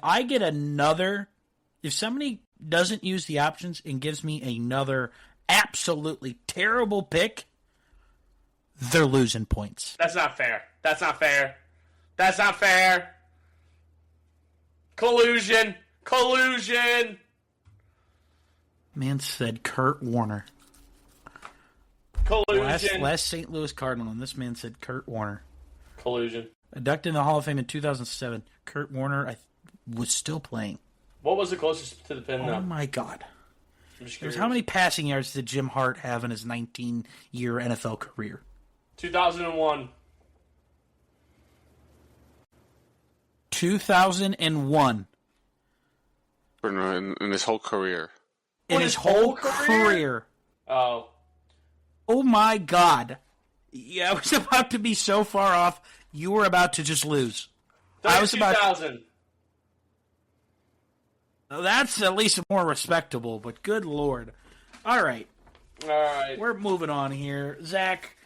somebody doesn't use the options and gives me another absolutely terrible pick, they're losing points. That's not fair. That's not fair. That's not fair. Collusion. Collusion. Man said Kurt Warner. Collusion. Last St. Louis Cardinal, and this man said Kurt Warner. Collusion. Inducted in the Hall of Fame in 2007. Kurt Warner was still playing. What was the closest to the pin Oh now? my God. I'm just It was curious. how many passing yards did Jim Hart have in his 19-year NFL career? 2001. 2001. In his whole career. In his whole career. Oh. Oh my God. Yeah, I was about to be so far off. You were about to just lose. I was about. 2000. That's at least more respectable, but good Lord. All right. All right. We're moving on here. Zach,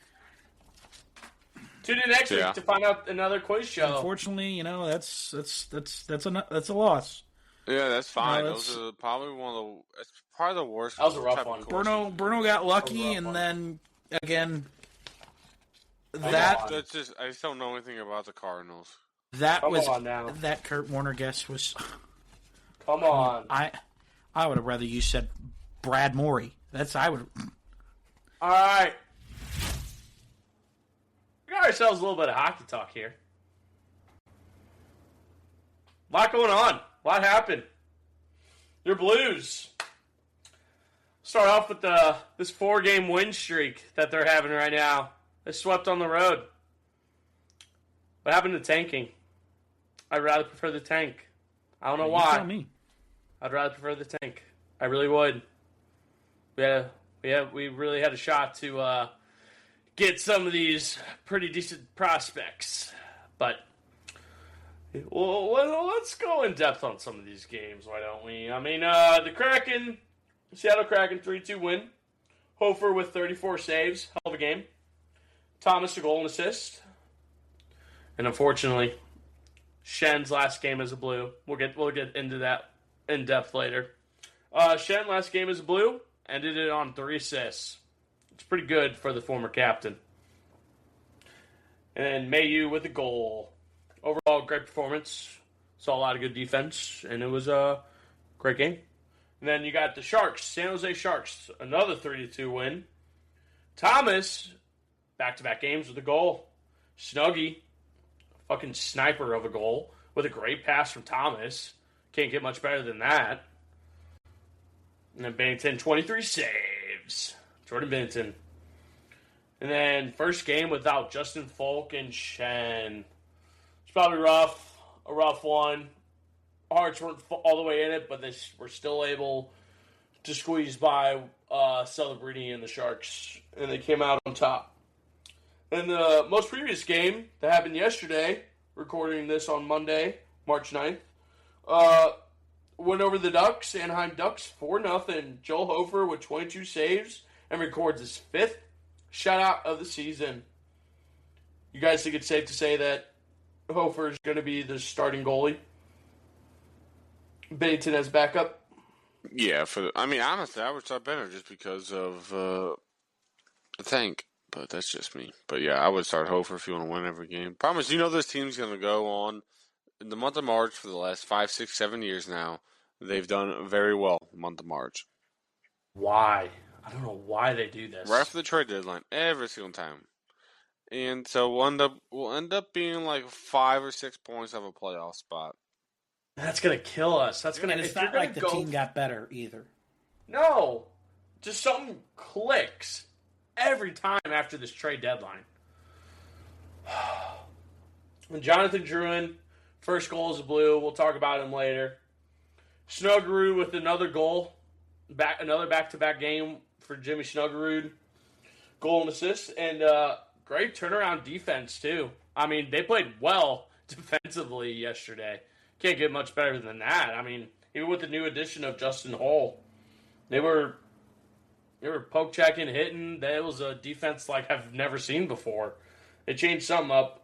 Tune in next Yeah. week to find out another quiz show. unfortunately, that's a loss. Yeah, that's fine. No, Those are probably it's probably the worst. That was a rough type of one. questions. Bruno got lucky, rough and one. then again, Come that on. That's just I just don't know anything about the Cardinals. Come was on now. that Kurt Warner guess was. Come on. I would have rather you said Brad Morey. I would. All right. We got ourselves a little bit of hockey talk here. A lot going on. A lot happened. Your Blues start off with this 4-game win streak that they're having right now. They swept on the road. What happened to tanking? I'd rather prefer the tank. I don't know You why. tell me. I'd rather prefer the tank. I really would. We really had a shot to get some of these pretty decent prospects, but let's go in depth on some of these games. Why don't we? I mean, the Seattle Kraken 3-2 win. Hofer with 34 saves, hell of a game. Thomas a goal and assist, and unfortunately, Shen's last game as a Blue. We'll get into that in depth later. Shen last game as a Blue ended it on 3 assists. It's pretty good for the former captain. And Mayu with a goal. Overall, great performance. Saw a lot of good defense, and it was a great game. And then you got the Sharks, San Jose Sharks, another 3-2 win. Thomas, back-to-back games with a goal. Snuggie, fucking sniper of a goal with a great pass from Thomas. Can't get much better than that. And then Bennington, 23 saves. Jordan Bennington. And then first game without Justin Falk and Shen. It's probably a rough one. Hearts weren't all the way in it, but they were still able to squeeze by Celebrini and the Sharks, and they came out on top. And the most previous game that happened yesterday, recording this on Monday, March 9th, went over the Ducks, Anaheim Ducks, 4-0. Joel Hofer with 22 saves and records his 5th shutout of the season. You guys think it's safe to say that Hofer is going to be the starting goalie? Binnington as backup? Yeah, honestly, I would start Benner just because of the tank. But that's just me. But yeah, I would start Hofer if you want to win every game. Problem is, this team's going to go on in the month of March for the last 5, 6, 7 years now. They've done very well in the month of March. Why? I don't know why they do this. Right after the trade deadline, every single time. And so we'll end up being like 5 or 6 points of a playoff spot. That's going to kill us. And it's not like the team got better either. No. Just something clicks every time after this trade deadline. And Jonathan Drouin, first goal is blue. We'll talk about him later. Snuggerud with another goal. Another back-to-back game for Jimmy Snuggerud. Goal and assist. And great turnaround defense, too. I mean, they played well defensively yesterday. Can't get much better than that. I mean, even with the new addition of Justin Holl, they were poke checking, hitting. That was a defense like I've never seen before. They changed something up.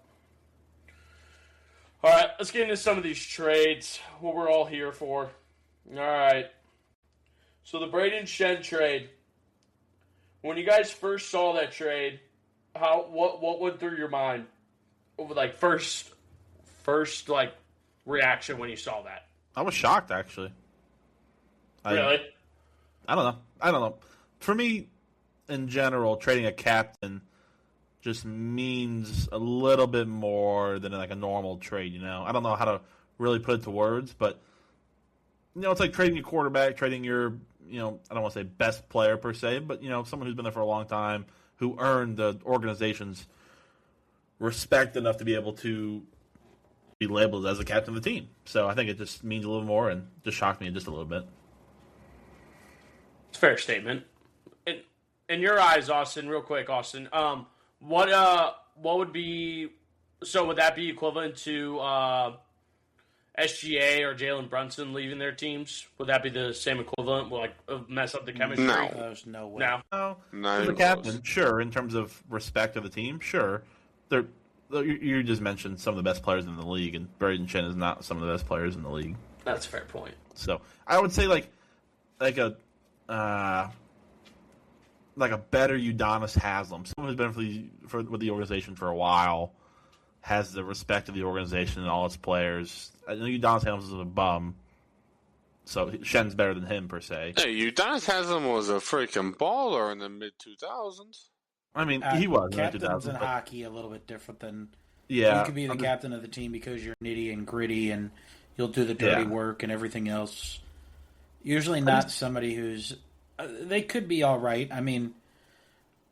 All right, let's get into some of these trades, what we're all here for. All right. So the Braden Schenn trade. When you guys first saw that trade, what went through your mind? Like first like reaction when you saw that? I was shocked, actually. Really? I don't know. For me, in general, trading a captain just means a little bit more than like a normal trade, I don't know how to really put it to words, but, it's like trading your quarterback, trading your, I don't want to say best player per se, but, someone who's been there for a long time, who earned the organization's respect enough to be able to be labeled as the captain of the team. So I think it just means a little more and just shocked me just a little bit. It's a fair statement. In your eyes, Austin, real quick, Austin, what would be, so would that be equivalent to SGA or Jalen Brunson leaving their teams? Would that be the same equivalent? Will mess up the chemistry? No. There's no way. No. No, The captain, sure, in terms of respect of the team, sure. You just mentioned some of the best players in the league, and Braden Schenn is not some of the best players in the league. That's a fair point. So I would say like a better Udonis Haslem, someone who's been with the organization for a while, has the respect of the organization and all its players. I know Udonis Haslem is a bum, so Schenn's better than him per se. Hey, Udonis Haslem was a freaking baller in the mid-2000s. I mean, he was in the Captains 2000s. in hockey a little bit different than Yeah, you could be the captain of the team because you're nitty and gritty and you'll do the dirty Yeah. work and everything else. Usually not somebody who's they could be all right. I mean,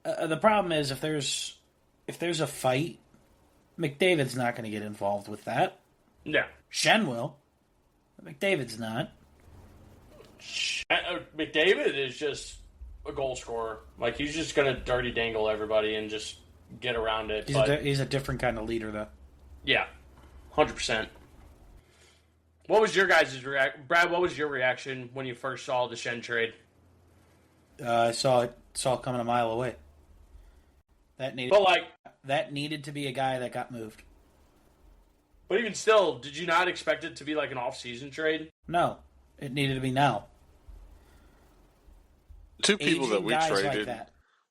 the problem is if there's a fight, McDavid's not going to get involved with that. Yeah. Schenn will. McDavid's not. McDavid is just a goal scorer. Like, he's just going to dirty dangle everybody and just get around it. He's a different kind of leader, though. Yeah, 100%. What was your guys' reaction? Brad, what was your reaction when you first saw the Schenn trade? I saw it coming a mile away. That needed to be a guy that got moved. But even still, did you not expect it to be like an off-season trade? No, it needed to be now. Two people that Aging we guys traded. like that.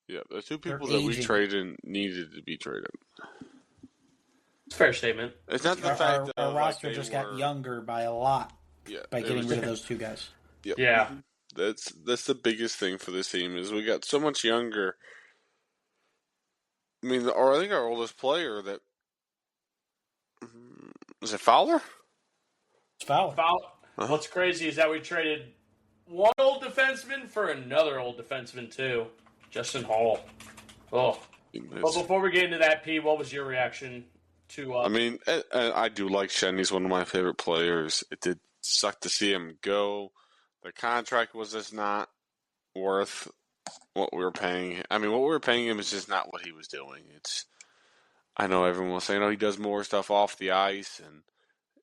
Yeah, the two people They're that we aging. traded needed to be traded. It's a fair statement. It's not the Our fact that roster like, they just were, got younger by a lot Yeah, by it getting was- rid of those two guys. Yep. Yeah. That's the biggest thing for this team is we got so much younger. I mean, I think our oldest player that is it Fowler? It's foul. What's crazy is that we traded one old defenseman for another old defenseman, too. Justin Hall. Oh. But before we get into that, P, what was your reaction to. I mean, I do like Shen. He's one of my favorite players. It did suck to see him go. The contract was just not worth what we were paying. I mean, what we were paying him is just not what he was doing. I know everyone was saying, "Oh, he does more stuff off the ice, and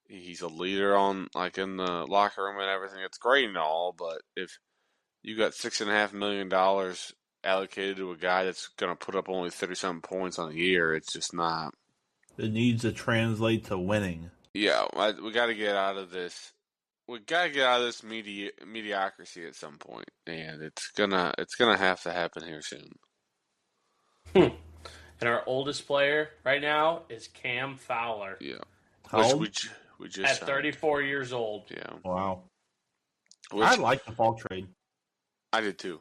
he's a leader in the locker room and everything." It's great and all, but if you got $6.5 million allocated to a guy that's going to put up only 37 points on a year, it's just not. It needs to translate to winning. Yeah, we got to get out of this. We got to get out of this mediocrity at some point, and it's gonna have to happen here soon. And our oldest player right now is Cam Fowler. Yeah, How old? we just At 34 years old. Yeah, Wow. which I like the Falk trade. I did too.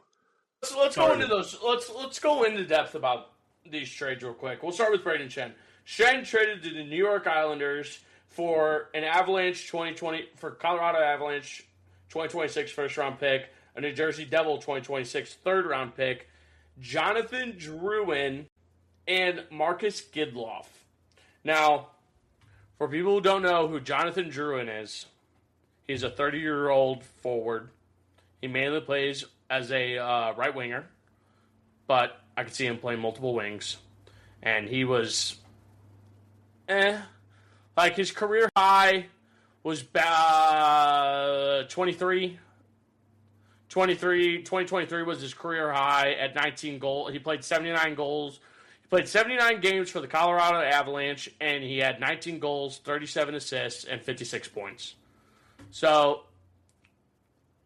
So let's go into those. Let's go into depth about these trades real quick. We'll start with Braden Shen. Shen traded to the New York Islanders for an Avalanche 2020 for Colorado Avalanche 2026 first round pick, a New Jersey Devil 2026 third round pick, Jonathan Drouin, and Marcus Gidloff. Now, for people who don't know who Jonathan Drouin is, he's a 30-year-old forward. He mainly plays as a right winger, but I could see him playing multiple wings. And he was, like his career high was 23. 2023 was his career high at 19 goals. He played 79 goals. He played 79 games for the Colorado Avalanche, and he had 19 goals, 37 assists, and 56 points. So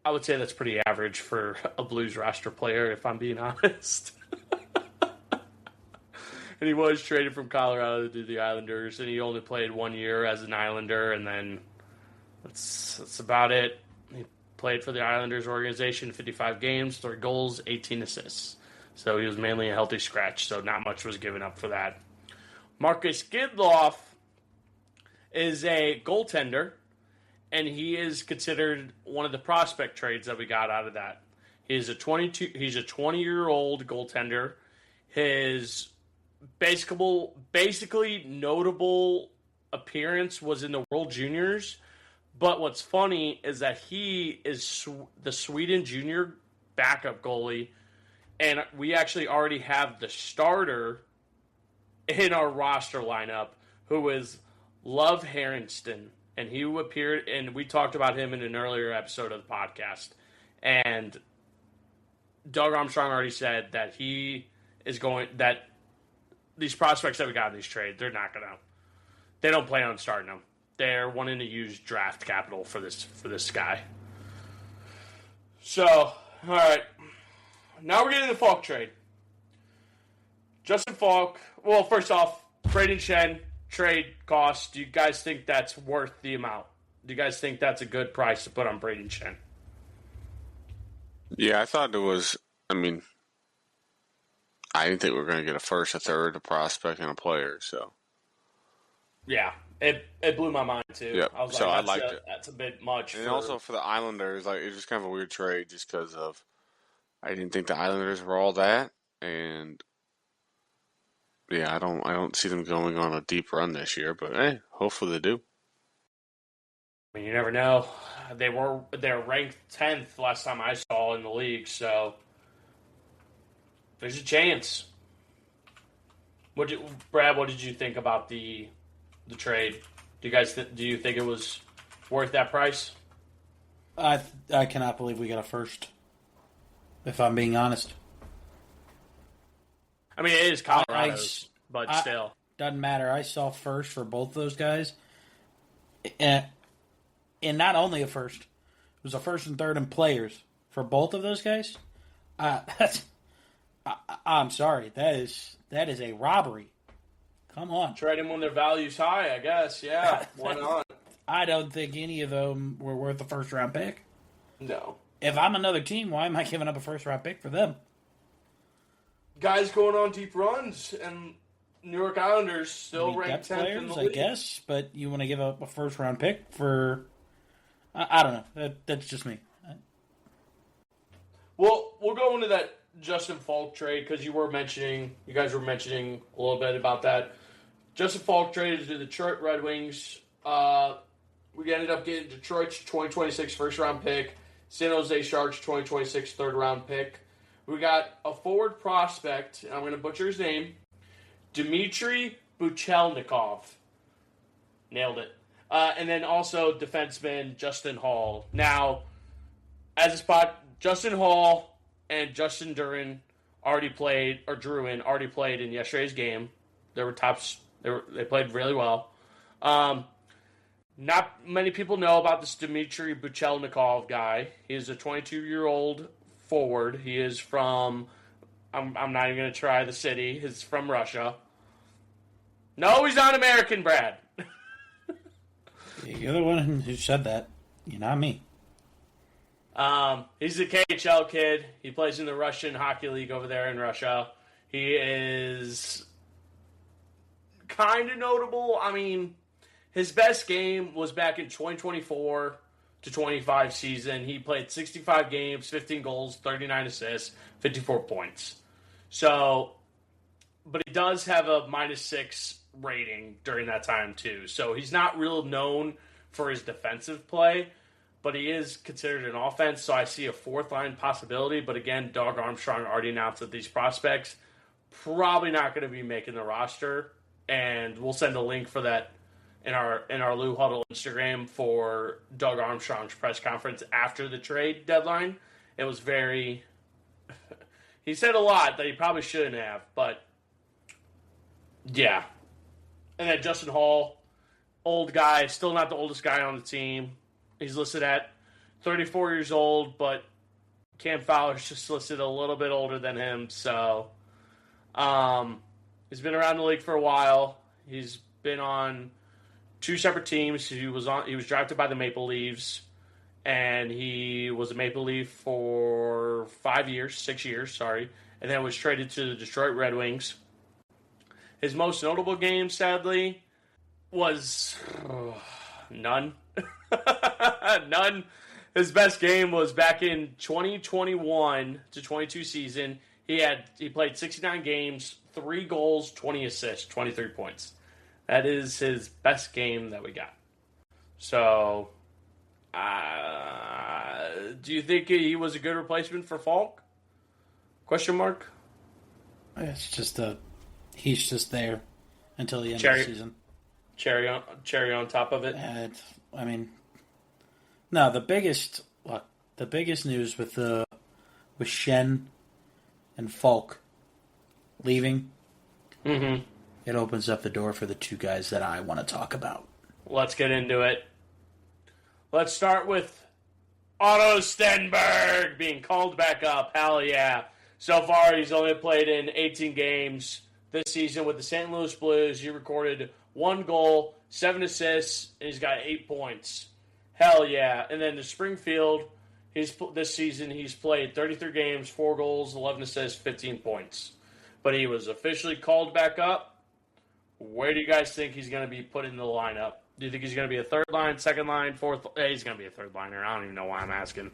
I would say that's pretty average for a Blues roster player, if I'm being honest. And he was traded from Colorado to the Islanders, and he only played 1 year as an Islander, and then that's about it. He played for the Islanders organization 55 games, 3 goals, 18 assists. So he was mainly a healthy scratch, so not much was given up for that. Marcus Gidloff is a goaltender, and he is considered one of the prospect trades that we got out of that. He's a 20-year-old goaltender. His basically notable appearance was in the World Juniors, but what's funny is that he is the Sweden junior backup goalie, and we actually already have the starter in our roster lineup, who is Love Harrington. And he appeared, and we talked about him in an earlier episode of the podcast. And Doug Armstrong already said that that these prospects that we got in these trades, they don't plan on starting them. They're wanting to use draft capital for this guy. So, all right. Now we're getting the Falk trade. Justin Falk, well, first off, Braden Shen, trade cost, do you guys think that's worth the amount? Do you guys think that's a good price to put on Braden Shen? Yeah, I thought it was. I mean, I didn't think we were going to get a first, a third, a prospect, and a player. So yeah, it blew my mind too. Yep. I was So I like, liked it. That's a bit much. And also for the Islanders, like it's just kind of a weird trade, just because of I didn't think the Islanders were all that, and yeah, I don't see them going on a deep run this year. But hey, hopefully they do. I mean, you never know. They're ranked 10th last time I saw in the league, so there's a chance. Brad, what did you think about the trade? Do you guys do you think it was worth that price? I cannot believe we got a first, if I'm being honest. I mean, it is Colorado's, but still. Doesn't matter. I saw first for both of those guys. And not only a first, it was a first and third in players for both of those guys. I'm sorry. That is a robbery. Come on. Trade them when their value's high, I guess. Yeah, why not? I don't think any of them were worth a first round pick. No. If I'm another team, why am I giving up a first round pick for them? Guys going on deep runs, and New York Islanders still ranked 10th players, in the I league. guess, but you want to give up a first round pick for? I don't know. That's just me. Well, we'll go into that Justin Falk trade because you guys were mentioning a little bit about that. Justin Falk traded to the Detroit Red Wings. We ended up getting Detroit's 2026 first-round pick, San Jose Sharks 2026 third-round pick. We got a forward prospect, and I'm going to butcher his name, Dmitry Buchelnikov. Nailed it. And then also defenseman Justin Hall. Now, as a spot, Justin Hall and Justin Druin already played in yesterday's game. They were tops. They played really well. Not many people know about this Dmitry Buchelnikov guy. He is a 22-year-old forward. He is from, I'm not even going to try the city. He's from Russia. No, he's not American, Brad. You're the one who said that. You're not me. He's a KHL kid. He plays in the Russian Hockey League over there in Russia. He is kind of notable. I mean, his best game was back in 2024 to 25 season. He played 65 games, 15 goals, 39 assists, 54 points. So, but he does have a -6 rating during that time too. So he's not real known for his defensive play, but he is considered an offense. So I see a fourth line possibility. But again, Doug Armstrong already announced that these prospects probably not going to be making the roster, and we'll send a link for that in our Lou Huddle Instagram for Doug Armstrong's press conference after the trade deadline. It was very he said a lot that he probably shouldn't have, but yeah. And then Justin Hall, old guy, still not the oldest guy on the team. He's listed at 34 years old, but Cam Fowler's just listed a little bit older than him. So he's been around the league for a while. He's been on two separate teams. He was drafted by the Maple Leafs, and he was a Maple Leaf for 6 years, and then was traded to the Detroit Red Wings. His most notable game, sadly, was none. None. His best game was back in 2021 to 22 season. He played 69 games, 3 goals, 20 assists, 23 points. That is his best game that we got. So, do you think he was a good replacement for Falk? Question mark. It's just he's just there until the end of the season. Cherry on top of it. I mean, no. The biggest news with Shen and Falk leaving, it opens up the door for the two guys that I want to talk about. Let's get into it. Let's start with Otto Stenberg being called back up. Hell yeah. So far, he's only played in 18 games this season with the St. Louis Blues. He recorded 1 goal, 7 assists, and he's got 8 points. Hell yeah. And then to Springfield, this season he's played 33 games, 4 goals, 11 assists, 15 points. But he was officially called back up. Where do you guys think he's going to be put in the lineup? Do you think he's going to be a third line, second line, fourth? He's going to be a third liner. I don't even know why I'm asking.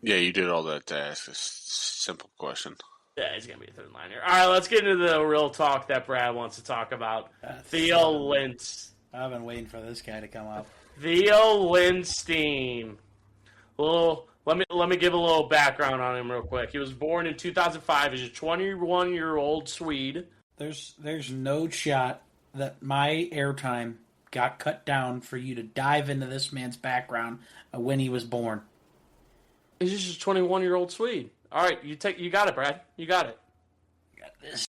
Yeah, you did all that to ask a simple question. Yeah, he's going to be a third liner. All right, let's get into the real talk that Brad wants to talk about. Theo Lintz. I've been waiting for this guy to come up. Theo Lindstein. Let me give a little background on him real quick. He was born in 2005. He's a 21-year-old Swede. There's no shot that my airtime got cut down for you to dive into this man's background when he was born. He's just a 21-year-old Swede. All right, you got it, Brad. You got it. Got this.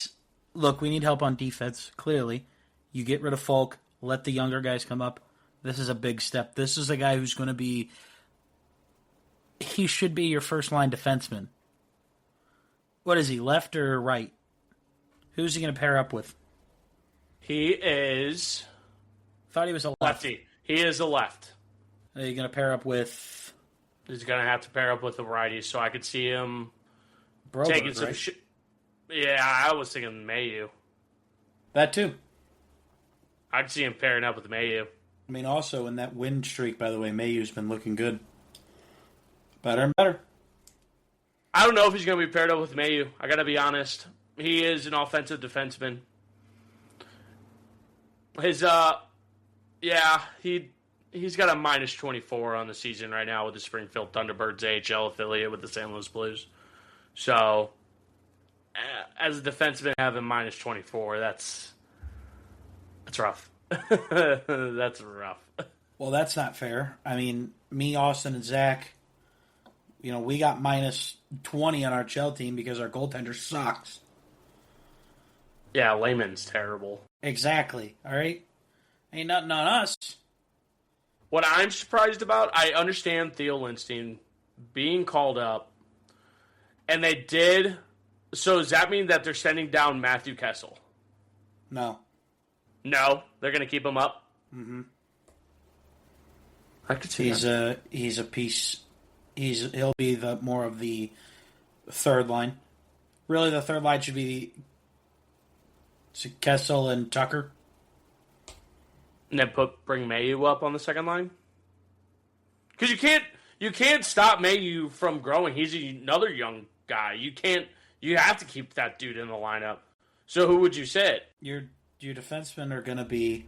Look, we need help on defense, clearly. You get rid of Falk, let the younger guys come up. This is a big step. This is a guy who's going to be... He should be your first-line defenseman. What is he, left or right? Who's he going to pair up with? He is... Thought he was a left. Lefty. He is a left. Are you going to pair up with... He's going to have to pair up with the righties, so I could see him Broberg, taking some right? Yeah, I was thinking Mayu. That too. I'd see him pairing up with Mayu. I mean, also in that win streak, by the way, Mayu's been looking good. Better and better. I don't know if he's going to be paired up with Mayu. I got to be honest. He is an offensive defenseman. His yeah, he's got a minus 24 on the season right now with the Springfield Thunderbirds AHL affiliate with the St. Louis Blues. So, as a defenseman having minus 24, that's rough. That's rough. Well, that's not fair. I mean, me, Austin, and Zach, we got minus 20 on our Chell team because our goaltender sucks. Yeah, Layman's terrible. Exactly. All right? Ain't nothing on us. What I'm surprised about, I understand Theo Lindstein being called up, and they did. So does that mean that they're sending down Matthew Kessel? No. No, they're going to keep him up. Mm-hmm. I could see that. He's a piece. He'll be the more of the third line. Really, the third line should be Kessel and Tucker. And then bring Mayu up on the second line? Because you can't stop Mayu from growing. He's another young guy. You have to keep that dude in the lineup. So who would you sit? Your defensemen are going to be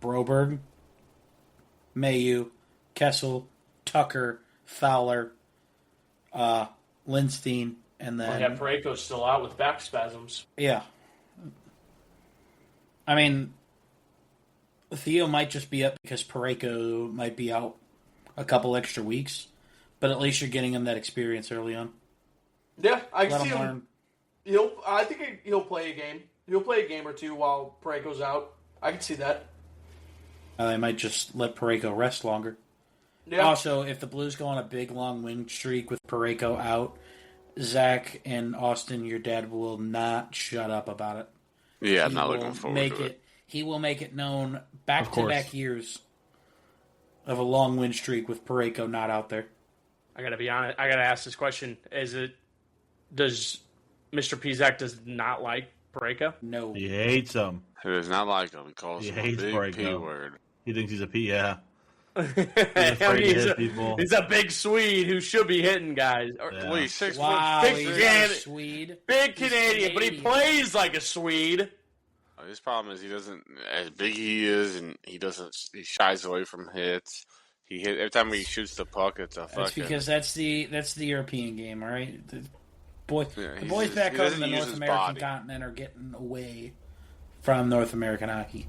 Broberg, Mayu, Kessel, Tucker, Fowler, Lindstein, and then... Yeah, Parayko's still out with back spasms. Yeah. I mean, Theo might just be up because Parayko might be out a couple extra weeks, but at least you're getting him that experience early on. Yeah, I can Let see him him. learn. I think he'll play a game. He'll play a game or two while Parayko's out. I can see that. They might just let Parayko rest longer. Yeah. Also, if the Blues go on a big, long win streak with Parayko out, Zach and Austin, your dad, will not shut up about it. Yeah, I'm He not will looking forward make to it. He will make it known Of back-to-back course. years of a long win streak with Parayko not out there. I gotta be honest. I gotta ask this question: does Mr. Pizak does not like Parayko? No. He hates him. He does not like him. He calls He him a hates big Parayko. P word. He thinks he's a P, yeah. I mean, hit people. he's a big Swede who should be hitting guys. Yeah. Well, he's 6 Wow, foot Big he's six. not a Can- Swede. Big He's Canadian, but he Canadian. plays like a Swede. His problem is he doesn't, as big he is, and he shies away from hits. Every time he shoots the puck, it's a That's fucking. because that's the European game, all right? The boys he back home in doesn't the use North his American body. continent are getting away from North American hockey.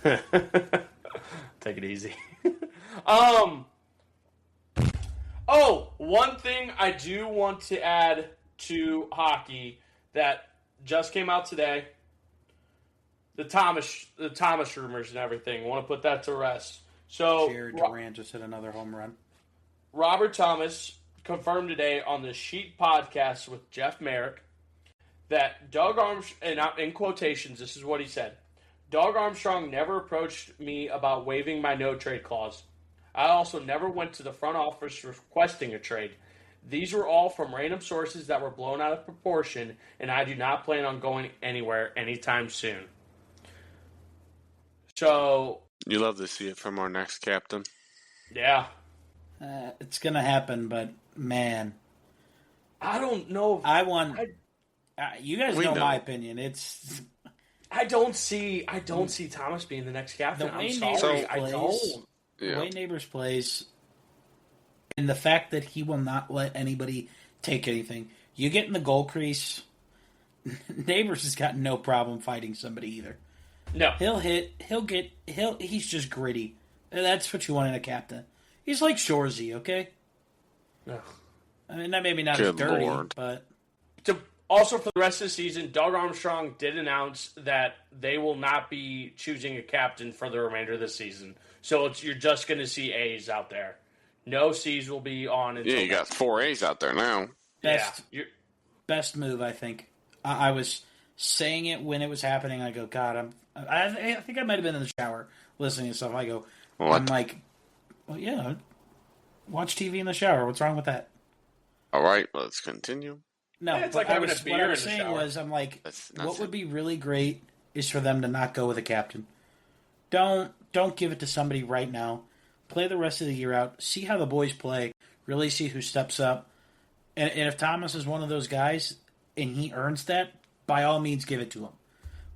Take it easy. One thing I do want to add to hockey that just came out today. The Thomas rumors and everything. I want to put that to rest. So Jared Durant just hit another home run. Robert Thomas confirmed today on the Sheet podcast with Jeff Merrick that Doug Armstrong, and in quotations, this is what he said: Doug Armstrong never approached me about waiving my no-trade clause. I also never went to the front office requesting a trade. These were all from random sources that were blown out of proportion, and I do not plan on going anywhere anytime soon. So, You love to see it from our next captain. yeah. It's going to happen, but man, I don't know. I want. You guys We know know. my opinion. It's I don't see Thomas being the next captain. The I'm way sorry. Neighbors I plays- don't. the Yeah. way Neighbors plays, and the fact that he will not let anybody take anything. You get in the goal crease, Neighbors has got no problem fighting somebody either. No. He'll hit. He's just gritty. And that's what you want in a captain. He's like Shorzy, okay? No. I mean, that maybe not as Good dirty, Lord. but Also, for the rest of the season, Doug Armstrong did announce that they will not be choosing a captain for the remainder of the season. So you're just going to see A's out there. No C's will be on until Yeah, you got 4 A's out there now. best Yeah. best move, I think. I was saying it when it was happening. I go, God, I think I might have been in the shower listening to stuff. I go, What? I'm like, well, yeah, watch TV in the shower. What's wrong with that? All right, let's continue. No, Yeah, it's but like having a what beer I in was the saying shower. was, I'm like, That's what nothing. would be really great is for them to not go with a captain. Don't give it to somebody right now. Play the rest of the year out. See how the boys play. Really see who steps up. And if Thomas is one of those guys and he earns that, by all means give it to him.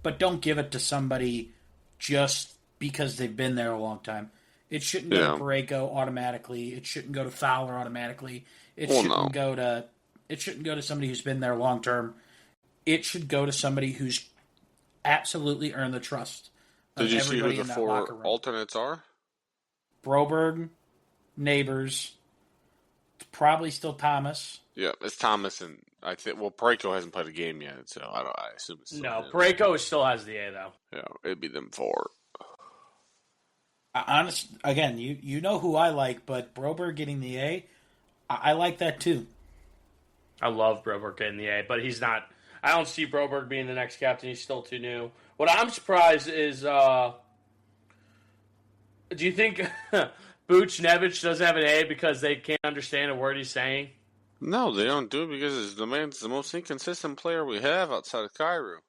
but don't give it to somebody just because they've been there a long time. It shouldn't go to Parayko automatically. It shouldn't go to Fowler automatically. It shouldn't go to somebody who's been there long term. It should go to somebody who's absolutely earned the trust of Did you see who everybody the in that four locker room. alternates are? Broberg, Neighbors, it's probably still Thomas. Yeah, it's Thomas and I think. Well, Parayko hasn't played a game yet, so I assume it's still him. Parayko still has the A though. Yeah, it'd be them four. Honest, again, you know who I like, but Broberg getting the A, I like that too. I love Broberg getting the A, but he's not. I don't see Broberg being the next captain. He's still too new. What I'm surprised is, do you think Buchnevich doesn't have an A because they can't understand a word he's saying? No, they don't do it because the man's the most inconsistent player we have outside of Kyrou.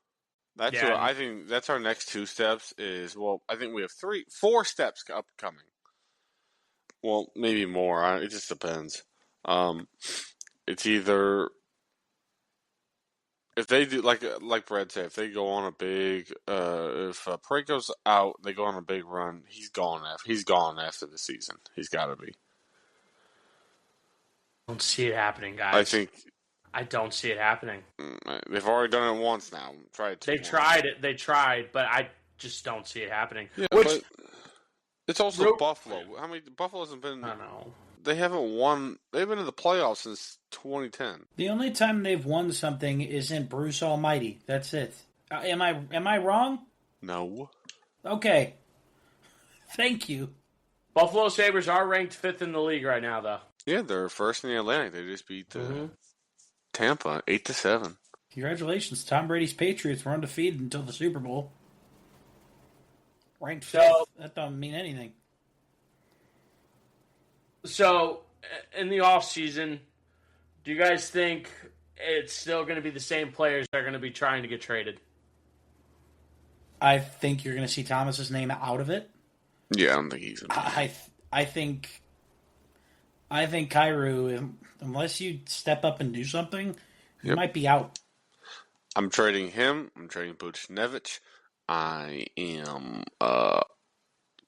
That's what I think. That's our next two steps. I think we have 4 steps upcoming. Well, maybe more. It just depends. It's either if they do like Brad said, if they go on a big, if Parayko's out, they go on a big run. He's gone after the season. He's got to be. I don't see it happening, guys. I don't see it happening. They've already done it once now. They tried, but I just don't see it happening. Yeah, but it's also Buffalo. How many? Buffalo hasn't been. I don't know. They haven't won. They've been in the playoffs since 2010. The only time they've won something is in Bruce Almighty. That's it. Am I wrong? No. Okay. Thank you. Buffalo Sabres are ranked 5th in the league right now, though. Yeah, they're first in the Atlantic. They just beat Tampa 8-7. Congratulations, Tom Brady's Patriots were undefeated until the Super Bowl. Ranked 5th. So, that don't mean anything. So, in the offseason, do you guys think it's still going to be the same players that are going to be trying to get traded? I think you're going to see Thomas's name out of it. Yeah, I don't think he's going to. I think Kyrou, unless you step up and do something, he might be out. I'm trading him. I'm trading Buchnevich. I am,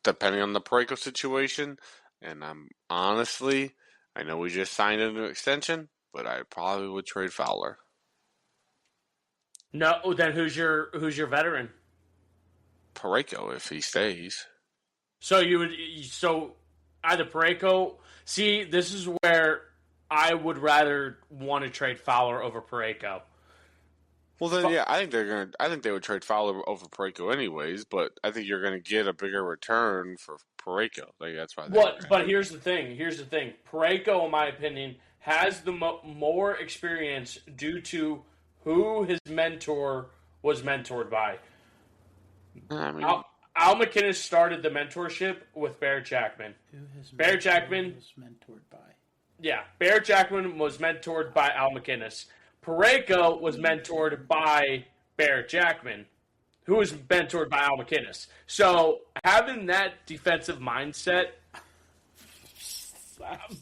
depending on the Parayko situation, and I know we just signed a new extension, but I probably would trade Fowler. No, then who's your veteran? Parayko, if he stays. So either Parayko. See, this is where I would rather want to trade Fowler over Parayko. Well, then, yeah, I think they would trade Fowler over Parayko anyways, but I think you're going to get a bigger return for Parayko. Like, that's why. But here's the thing. Parayko, in my opinion, has the more experience due to who his mentor was mentored by. I mean, Al McInnes started the mentorship with Barrett Jackman. Barrett Jackman was mentored by. Yeah, Barrett Jackman was mentored by Al McInnes. Parayko was mentored by Barrett Jackman, who was mentored by Al McInnes. So having that defensive mindset,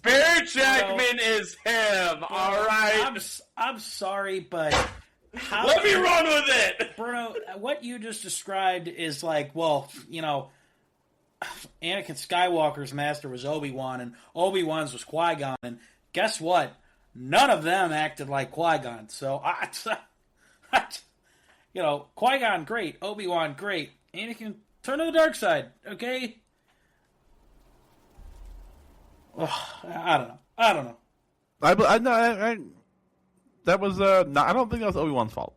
Barrett Jackman is him. All right, I'm sorry, but let me run with it, Bruno. What you just described is like, well, Anakin Skywalker's master was Obi-Wan, and Obi-Wan's was Qui-Gon, and guess what? None of them acted like Qui-Gon. So, Qui-Gon, great. Obi-Wan, great. Anakin, turn to the dark side, okay? I don't know. That was no, I don't think that was Obi-Wan's fault.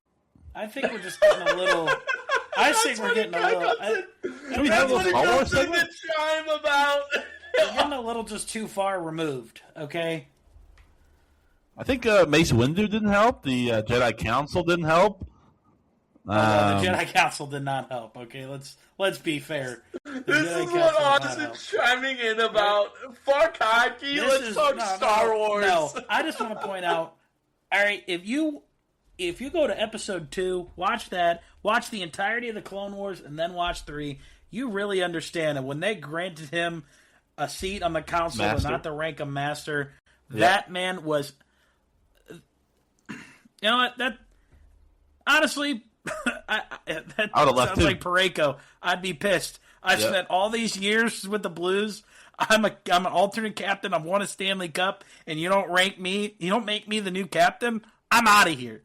I think we're just getting a little. I think we're getting a little. That's what it comes in the chime about. We're getting a little just too far removed. Okay. I think Mace Windu didn't help. The Jedi Council didn't help. The Jedi Council did not help. Okay, let's be fair. This is what Austin's chiming in about. Fuck hockey. Let's talk Star Wars. No, I just want to point out. All right, if you go to episode 2, watch that, watch the entirety of the Clone Wars, and then watch 3, you really understand that when they granted him a seat on the council and not the rank of master, that man was. You know what? That honestly, That I would've left sounds too. like Parayko. I'd be pissed. I Yep. spent all these years with the Blues. I'm an alternate captain. I've won a Stanley Cup, and you don't rank me. You don't make me the new captain. I'm out of here.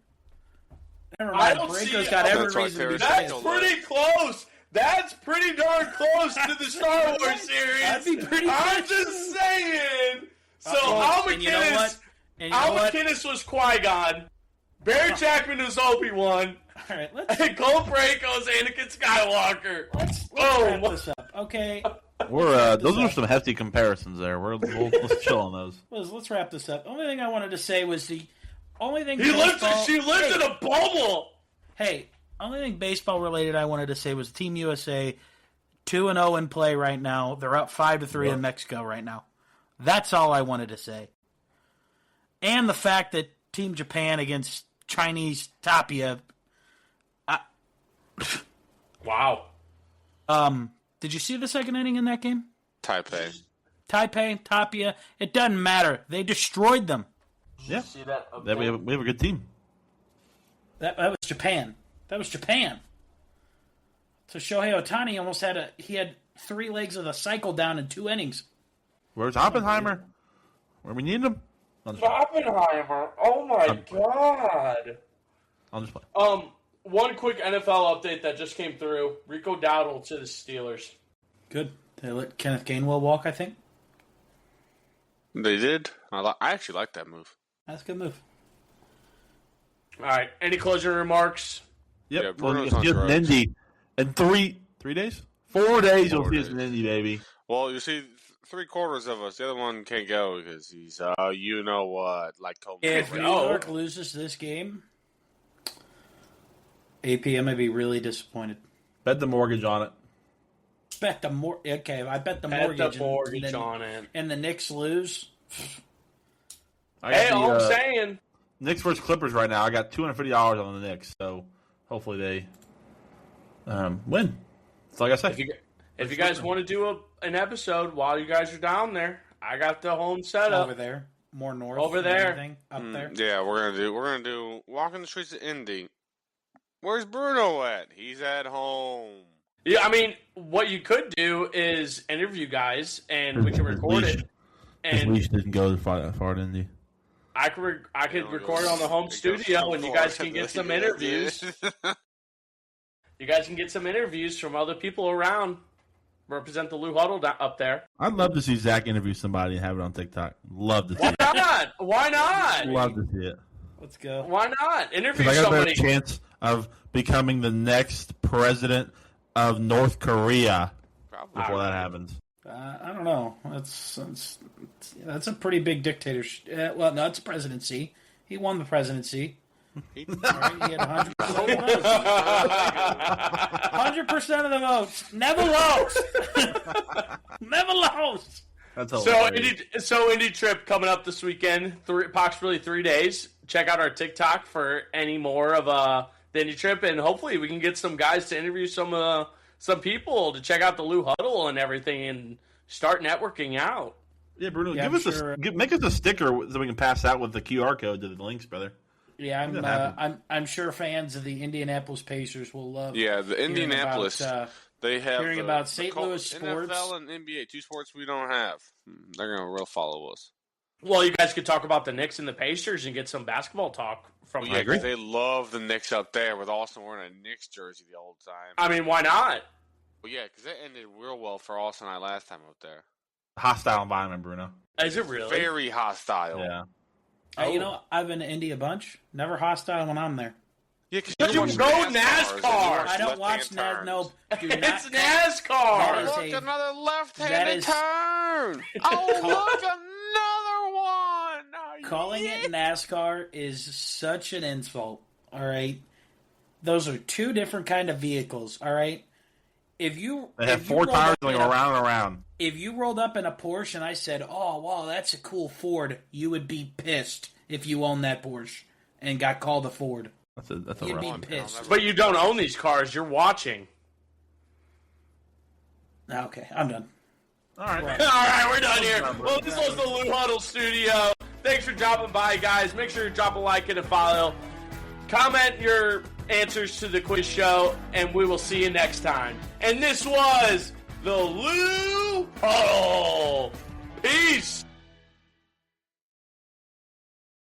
Never mind. don't see Parayko's it. got every That's why reason to be Terry pissed. That's pretty close. That's pretty darn close to the Star Wars series. I'd be pretty I'm pissed. just saying. So Well, Al and you know what? McInnes, And you know Al what? McInnes was Qui-Gon. Barry Jackman was Obi-Wan. All right, let's And Cole Parayko's Anakin Skywalker. wrap this up. Okay, Those are some hefty comparisons there. Let's chill on those. let's wrap this up. Only thing I wanted to say was the only thing She lived baseball- in a bubble. Hey, only thing baseball related I wanted to say was Team USA 2-0 in play right now. They're up 5-3 in Mexico right now. That's all I wanted to say. And the fact that Team Japan against Chinese Tapia. Wow. Did you see the second inning in that game? Taipei. Taipei, Tapia. It doesn't matter. They destroyed them. Yeah, See that? we have a good team. That was Japan. That was Japan. So Shohei Ohtani almost had 3 legs of the cycle down in 2 innings. Where's Oppenheimer? Where we need him? Oppenheimer. Oh my God. I'll just play. One quick NFL update that just came through. Rico Dowdle to the Steelers. Good. They let Kenneth Gainwell walk, I think. They did. I actually like that move. That's a good move. All right. Any closing remarks? Yep. Yeah, well, Bruno's you'll on see us in drugs. Indy in 3 days? 4 days. You'll 4 see us in days. Indy, baby. Well, you see, 3/4 of us. The other one can't go because he's, you know what, like Tom If Brady. New York loses this game, AP, I'm going to be really disappointed. Bet the mortgage on it. Bet the okay, I bet the Had mortgage, the mortgage and then, on it. and the Knicks lose. Hey, all I'm saying. Knicks versus Clippers right now. I got $250 on the Knicks, so hopefully they win. That's all I got to say. If you guys want to do an episode while you guys are down there, I got the home setup. Over there, more north. Over and there. everything, up there. Yeah, we're gonna do walking the streets of Indy. Where's Bruno at? He's at home. Yeah, I mean, what you could do is interview guys, and we can record it. And Leash didn't go far to Indy. I could record it on the home studio, and you guys can get some interviews. You guys can get some interviews from other people around. Represent the Lou Huddle up there. I'd love to see Zach interview somebody and have it on TikTok. Love to see Why it. not? Why not? Love to see it. Let's go. Why not? Interview Because I got a somebody. better chance of becoming the next president of North Korea Probably. before that happens. I don't know. That's a pretty big dictatorship. Well, no, it's a presidency. He won the presidency. He- All right, he had 100% of the votes. 100% of the votes. Never lost. Never lost. That's So Indy trip coming up this weekend, approximately 3 days. Check out our TikTok for any more of the Indy trip, and hopefully we can get some guys to interview some people to check out the Lou Huddle and everything, and start networking out. Yeah, Bruno, Yeah, give I'm us sure- make us a sticker so we can pass out with the QR code to the links, brother. Yeah, That happened. I'm sure fans of the Indianapolis Pacers will love. Yeah, the hearing Indianapolis. about, They have hearing about St. Louis sports. NFL and NBA, 2 sports we don't have. They're gonna real follow us. Well, you guys could talk about the Knicks and the Pacers and get some basketball talk from Well, yeah, people. 'cause they love the Knicks up there with Austin wearing a Knicks jersey the old time. I mean, why not? Well, yeah, because that ended real well for Austin and I last time up there. Hostile environment, Bruno. Is it really? Very hostile. Yeah. You know, I've been to Indy a bunch. Never hostile when I'm there. Yeah, because But you watch go NASCARs and you NASCAR. watch I don't watch left-hand no. turns. Do not. It's NASCAR. That is Look, a- another that left-handed is- turn. Oh, look, another one. Oh, Calling yeah. it NASCAR is such an insult. All right, those are 2 different kind of vehicles. All right, if you They have if you 4 rolled tires up going in a- around and around. If you rolled up in a Porsche and I said, "Oh, wow, that's a cool Ford," you would be pissed if you owned that Porsche and got called a Ford. That's a You'd rough be one. pissed. But you don't own these cars. You're watching. Okay, I'm done. All right. All right, we're done here. Well, this was the Lou Huddle Studio. Thanks for dropping by, guys. Make sure you drop a like and a follow. Comment your answers to the quiz show, and we will see you next time. And this was the Lou Huddle. Peace.